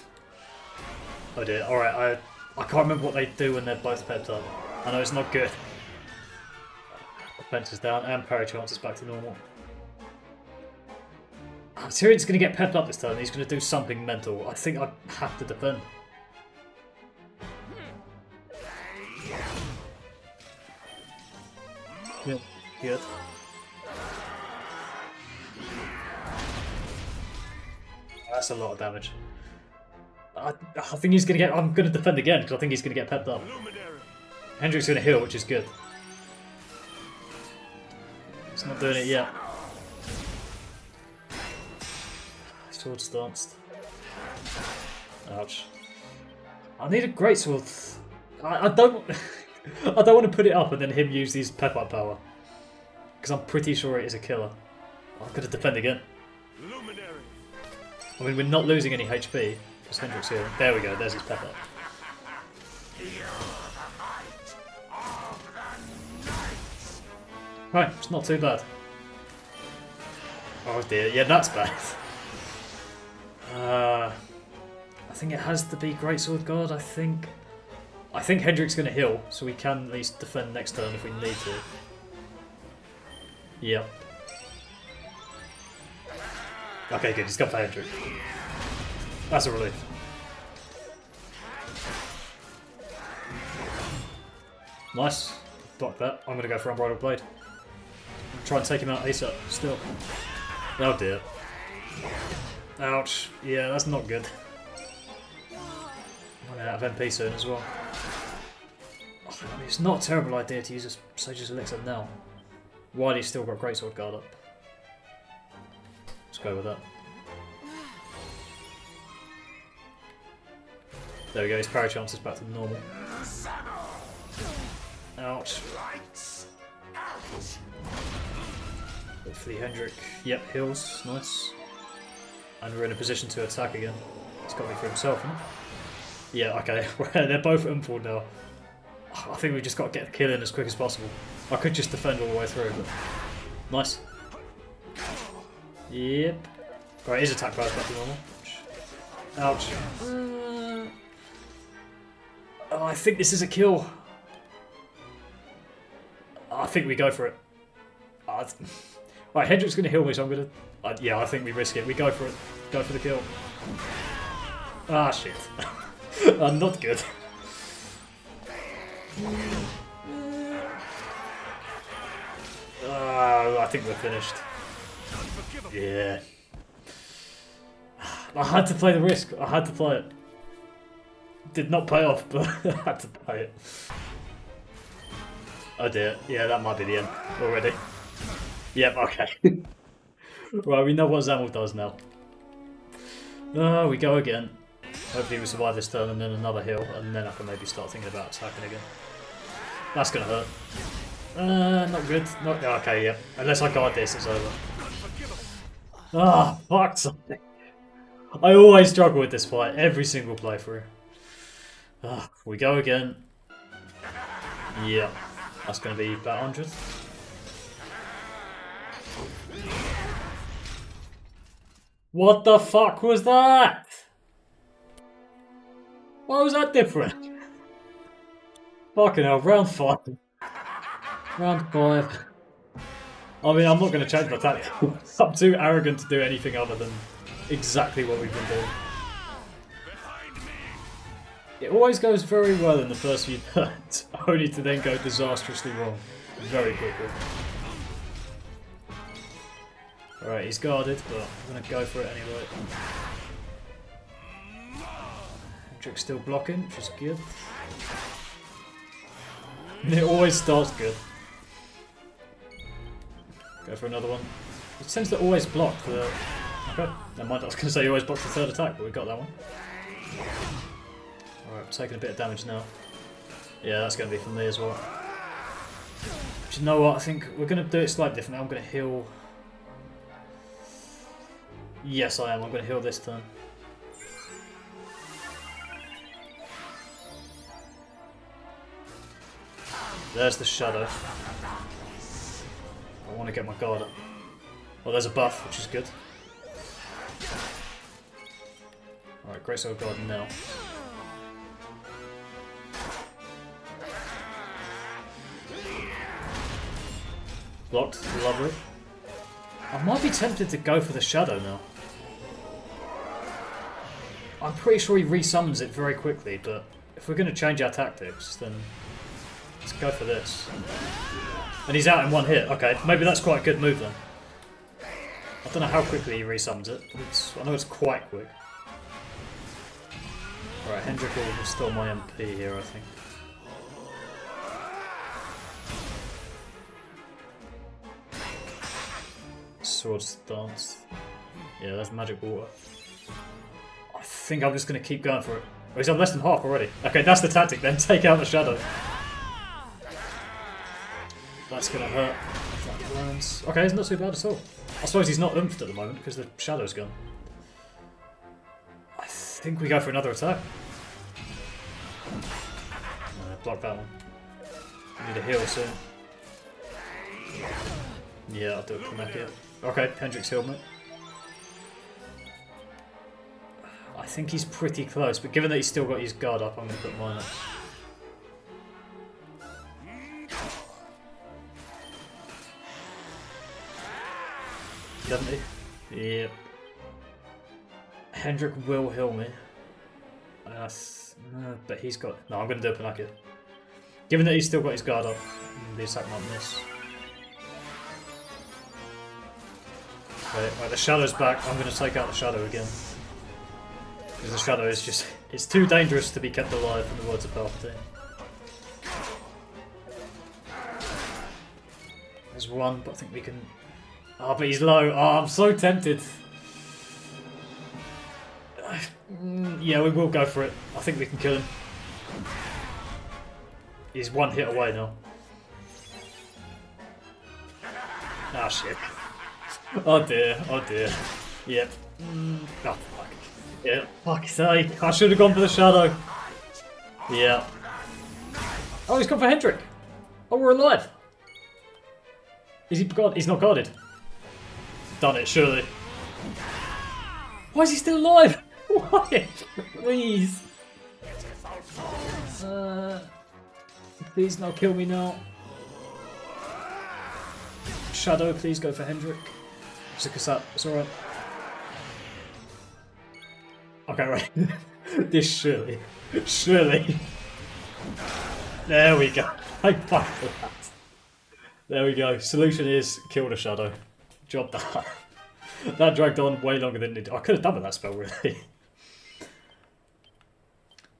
Oh dear. Alright, I can't remember what they do when they're both pepped up. I know it's not good. Defense is down and parry chance is back to normal. Tyriant's going to get pepped up this turn. He's going to do something mental. I think I have to defend. Good. Good. That's a lot of damage. I think he's going to get... I'm going to defend again because I think he's going to get pepped up. Hendrick's going to heal, which is good. He's not doing it yet. Sword stanced. Ouch. I need a greatsword. I don't... I don't want to put it up and then him use these pep up power. Because I'm pretty sure it is a killer. I've got to defend again. I mean, we're not losing any HP. Because Hendrick's here. There we go, there's his pep up. Right, it's not too bad. Oh dear, yeah, that's bad. I think it has to be Greatsword Guard, I think Hendrick's going to heal, so we can at least defend next turn if we need to. Yep. Okay, good, he's got for Hendrick. That's a relief. Nice. Block that. I'm going to go for Unbridled Blade. Try and take him out ASAP, still. Oh dear. Ouch. Yeah, that's not good. I'm running out of MP soon as well. I mean, it's not a terrible idea to use a Sage's Elixir now. While he's still got Greatsword Guard up. Let's go with that. There we go, his parry chance is back to normal. Ouch. Hopefully Hendrick, yep, heals, nice. And we're in a position to attack again. He's got me for himself, huh? Yeah, okay, they're both unfold now. I think we just got to get the kill in as quick as possible. I could just defend all the way through, but... Nice. Yep. Right, his attack power's back to normal. Ouch. Oh, I think this is a kill. I think we go for it. Right, Hendrick's going to heal me, so I'm going to... yeah, I think we risk it. We go for it. Go for the kill. Ah, shit. Not good. I think we're finished. Yeah. I had to play the risk. I had to play it. Did not pay off, but I had to play it. Oh dear. Yeah, that might be the end already. Yep, okay. Right, we know what Zamel does now. We go again. Hopefully we survive this turn and then another heal, and then I can maybe start thinking about attacking again. That's gonna hurt. Not good. Not okay, yep. Unless I guard this, it's over. Ah, fuck something. I always struggle with this fight, every single playthrough. We go again. Yeah, that's gonna be about 100. What the fuck was that? Why was that different? Fucking hell, round 5. Round 5. I mean, I'm not going to change my tactic. I'm too arrogant to do anything other than exactly what we've been doing. It always goes very well in the first few turns, only to then go disastrously wrong very quickly. Alright, he's guarded, but I'm going to go for it anyway. Hendrick's still blocking, which is good. It always starts good. Go for another one. It tends to always block the... Okay, never mind, I was going to say you always block the third attack, but we got that one. Alright, we're taking a bit of damage now. Yeah, that's going to be from me as well. But you know what, I think we're going to do it slightly differently. I'm going to heal... Yes, I am. I'm going to heal this turn. There's the shadow. I want to get my guard up. Oh, there's a buff, which is good. Alright, Great Sword Guard now. Blocked, lovely. I might be tempted to go for the shadow now. I'm pretty sure he resummons it very quickly, but if we're going to change our tactics, then let's go for this. And he's out in one hit. Okay, maybe that's quite a good move then. I don't know how quickly he resummons it, but I know it's quite quick. Alright, Hendrick will restore my MP here, I think. Sword stance. Yeah, that's magic water. I think I'm just going to keep going for it. Oh, he's on less than half already. Okay, that's the tactic then. Take out the shadow. That's going to hurt if that lands. Okay, it's not too bad at all. I suppose he's not oomphed at the moment because the shadow's gone. I think we go for another attack. Block that one. We need a heal soon. Yeah, I'll do it from back here. Okay, Hendrick's healed me. I think he's pretty close, but given that he's still got his guard up, I'm going to put mine up. Doesn't he? Yep. Hendrick will heal me. But he's got... No, I'm going to do a Panacea. Given that he's still got his guard up, the attack might miss. Okay, right, the shadow's back. I'm going to take out the shadow again. Because the shadow is just... It's too dangerous to be kept alive, in the words of Palpatine. There's one, but I think we can... Oh, but he's low. Oh, I'm so tempted. Yeah, we will go for it. I think we can kill him. He's one hit away now. Ah, shit. Oh dear, oh dear. Yep. Oh, fuck. Yeah, fuck's sake. I should have gone for the shadow. Yeah. Oh, he's gone for Hendrick. Oh, we're alive. Is he guarded? He's not guarded. Done it, surely. Why is he still alive? Why? Please. Please not kill me now. Shadow, please go for Hendrick. It's alright. Okay, right. This surely. Surely. There we go. I fucked for that. There we go. Solution is kill the shadow. Job done. That dragged on way longer than it did. I could have done with that spell, really.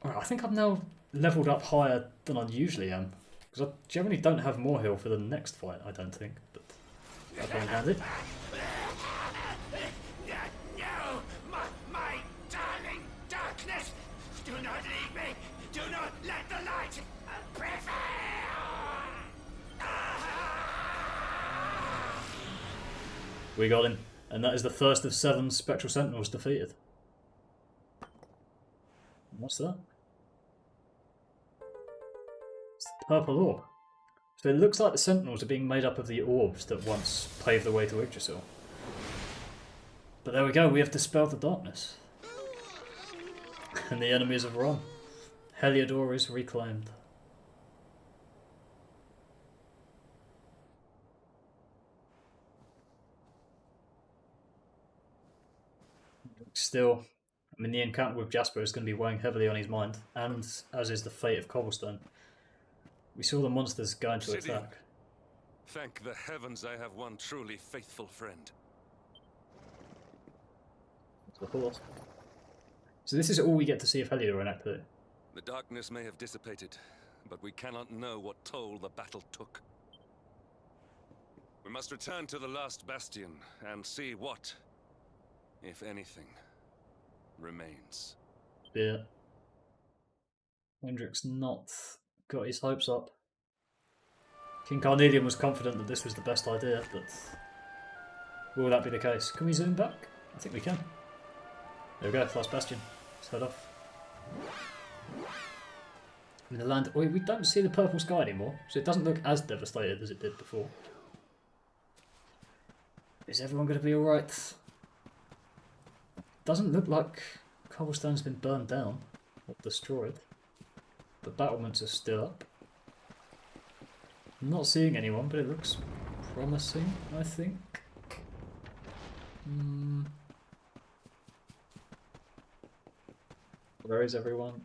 Alright, I think I've now leveled up higher than I usually am. Because I generally don't have more heal for the next fight, I don't think. But that'll be handy. No, my darling darkness! Do not leave me! Do not let the light prevail! We got him. And that is the first of 7 Spectral Sentinels defeated. What's that? It's the purple orb. So it looks like the Sentinels are being made up of the orbs that once paved the way to Yggdrasil. But there we go, we have dispelled the darkness. And the enemies have run. Heliodor is reclaimed. Still, I mean, the encounter with Jasper is going to be weighing heavily on his mind, and as is the fate of Cobblestone. We saw the monsters going to attack. Thank the heavens I have one truly faithful friend. The horse. So this is all we get to see of Heliodor in Act 2. The darkness may have dissipated, but we cannot know what toll the battle took. We must return to the Last Bastion and see what, if anything, remains. Yeah. Hendrick's not got his hopes up. King Carnelian was confident that this was the best idea, but will that be the case? Can we zoom back? I think we can. There we go, Last Bastion. Let's head off. In the land, we don't see the purple sky anymore, so it doesn't look as devastated as it did before. Is everyone going to be alright? Doesn't look like Cobblestone's been burned down or destroyed. The battlements are still up. I'm not seeing anyone, but it looks promising, I think. Where is everyone?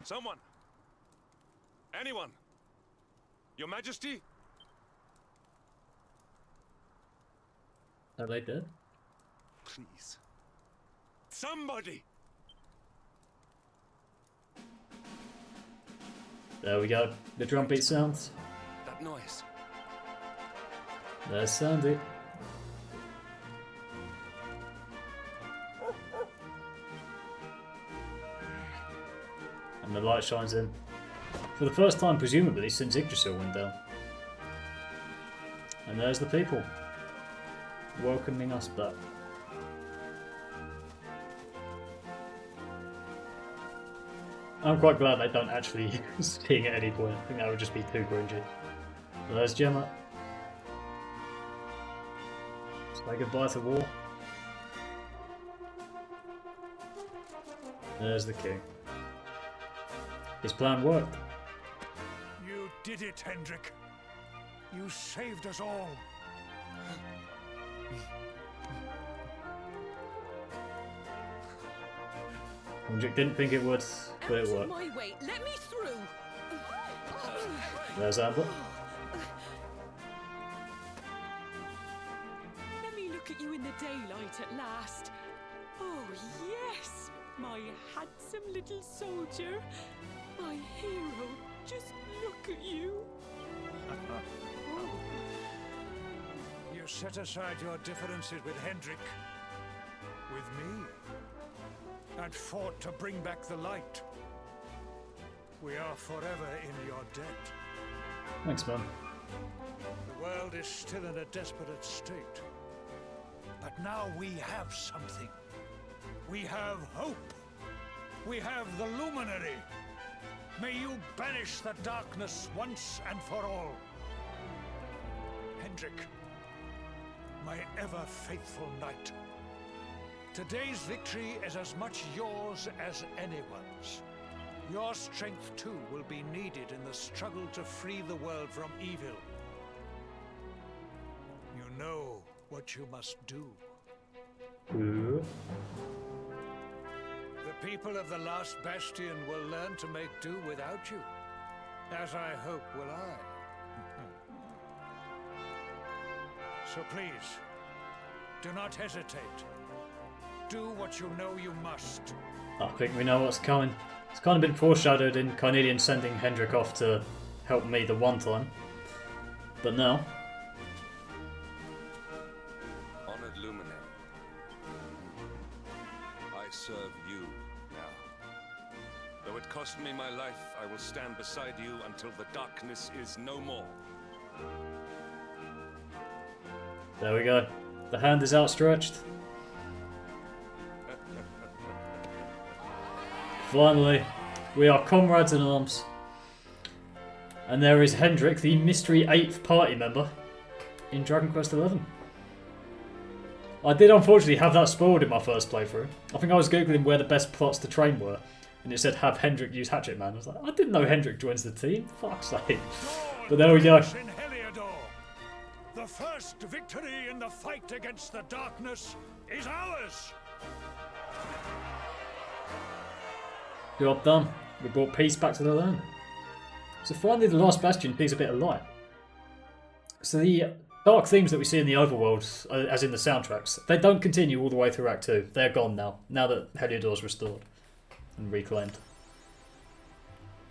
Someone! Anyone! Your Majesty? Are they dead? Please. Somebody! There we go. The drum beat sounds. That noise. There's Sandy. And the light shines in. For the first time, presumably, since Yggdrasil went down. And there's the people. Welcoming us back. I'm quite glad they don't actually sing at any point. I think that would just be too cringy. So there's Gemma. Say goodbye to war. There's the king. His plan worked. You did it, Hendrick. You saved us all. Hendrick didn't think it would, but it worked. My way, let me through. There's Amber. Let me look at you in the daylight at last. Oh yes, my handsome little soldier, my hero. Just look at you. You set aside your differences with Hendrick, with me, and fought to bring back the light. We are forever in your debt. Thanks, man. The world is still in a desperate state. But now we have something. We have hope. We have the Luminary. May you banish the darkness once and for all. Hendrick, my ever-faithful knight. Today's victory is as much yours as anyone's. Your strength, too, will be needed in the struggle to free the world from evil. You know what you must do. Ooh. The people of the Last Bastion will learn to make do without you, as I hope will I. So please, do not hesitate. Do what you know you must. I think we know what's coming. It's kind of been foreshadowed in Carnelian sending Hendrick off to help me the one time. But now... Honored Luminary, I serve you now. Though it cost me my life, I will stand beside you until the darkness is no more. There we go. The hand is outstretched. Finally, we are comrades in arms. And there is Hendrick, the mystery 8th party member in Dragon Quest XI. I did unfortunately have that spoiled in my first playthrough. I think I was googling where the best plots to train were, and it said have Hendrick use Hatchet Man. I was like, I didn't know Hendrick joins the team. Fuck's sake. But there we go. In Heliodor, the first victory in the fight against the darkness is ours. Job done. We brought peace back to the land. So finally the Last Bastion sees a bit of light. So the dark themes that we see in the overworld, as in the soundtracks, they don't continue all the way through Act 2. They're gone now that Heliodor's restored and reclaimed.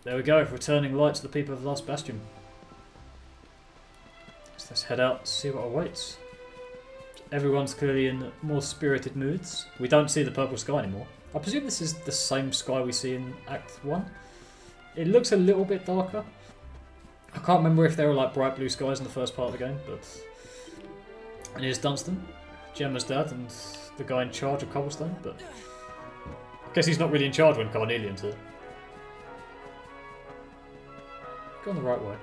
There we go, returning light to the people of the Last Bastion. So let's head out and see what awaits. Everyone's clearly in more spirited moods. We don't see the purple sky anymore. I presume this is the same sky we see in Act 1. It looks a little bit darker. I can't remember if there were like bright blue skies in the first part of the game, but... And here's Dunstan, Gemma's dad, and the guy in charge of Cobblestone, but... I guess he's not really in charge when Carnelian's here. Going the right way.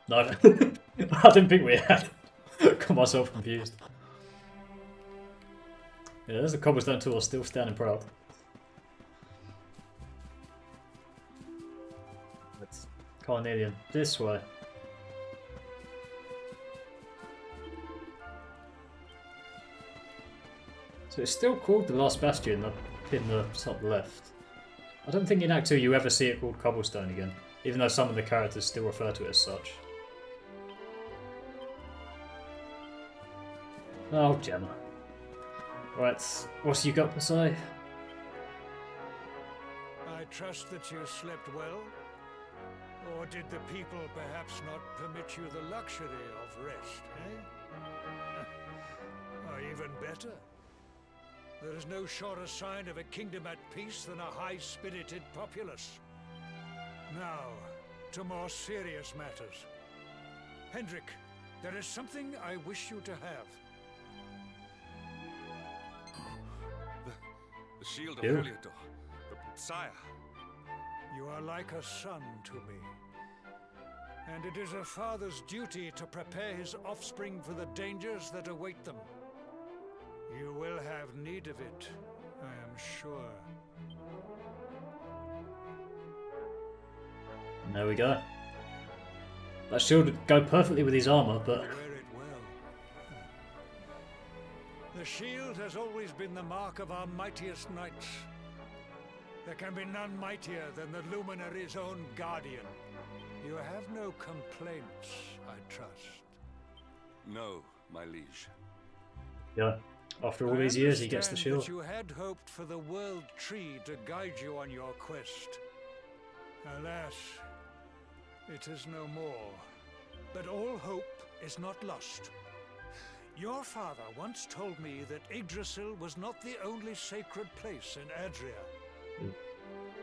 No, I didn't think we had. Got myself confused. Yeah, there's the Cobblestone tool still standing proud. Let's Carnelian this way. So it's still called the Last Bastion up in the top left. I don't think in Act 2 you ever see it called Cobblestone again, even though some of the characters still refer to it as such. Oh, Gemma. Right, what's you got to say? I trust that you slept well? Or did the people perhaps not permit you the luxury of rest, eh? Or even better, there is no surer sign of a kingdom at peace than a high-spirited populace. Now, to more serious matters. Hendrick, there is something I wish you to have. The shield of Yeah. Heliodor, the sire. You are like a son to me. And it is a father's duty to prepare his offspring for the dangers that await them. You will have need of it, I am sure. And there we go. That shield would go perfectly with his armour, but... Wear it well. The shield has always been the mark of our mightiest knights. There can be none mightier than the Luminary's own guardian. You have no complaints, I trust. No, my liege. Yeah, after all these years he gets the I shield. understand that you had hoped for the World Tree to guide you on your quest. Alas, it is no more. But all hope is not lost. Your father once told me that Yggdrasil was not the only sacred place in Adria.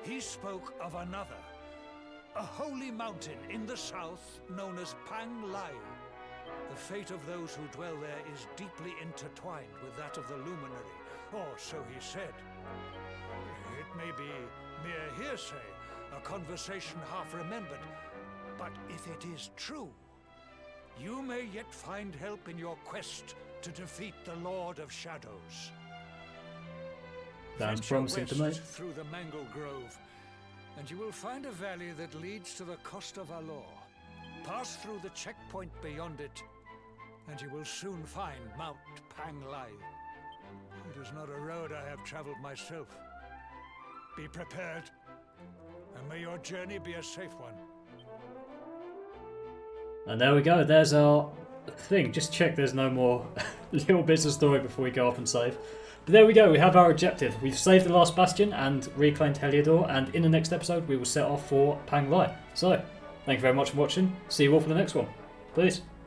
He spoke of another, a holy mountain in the south known as Pang Lai. The fate of those who dwell there is deeply intertwined with that of the Luminary, or so he said. It may be mere hearsay, a conversation half remembered, but if it is true, you may yet find help in your quest to defeat the Lord of Shadows. Sounds Venture promising to me. west through the Mangle Grove, and you will find a valley that leads to the coast of Alor. Pass through the checkpoint beyond it, and you will soon find Mount Pang Lai. It is not a road I have traveled myself. Be prepared, and may your journey be a safe one. And there we go, there's our thing. Just check there's no more little bits of story before we go off and save. But there we go, we have our objective. We've saved the Last Bastion and reclaimed Heliodor, and in the next episode we will set off for Pang Lai. So, thank you very much for watching. See you all for the next one. Peace.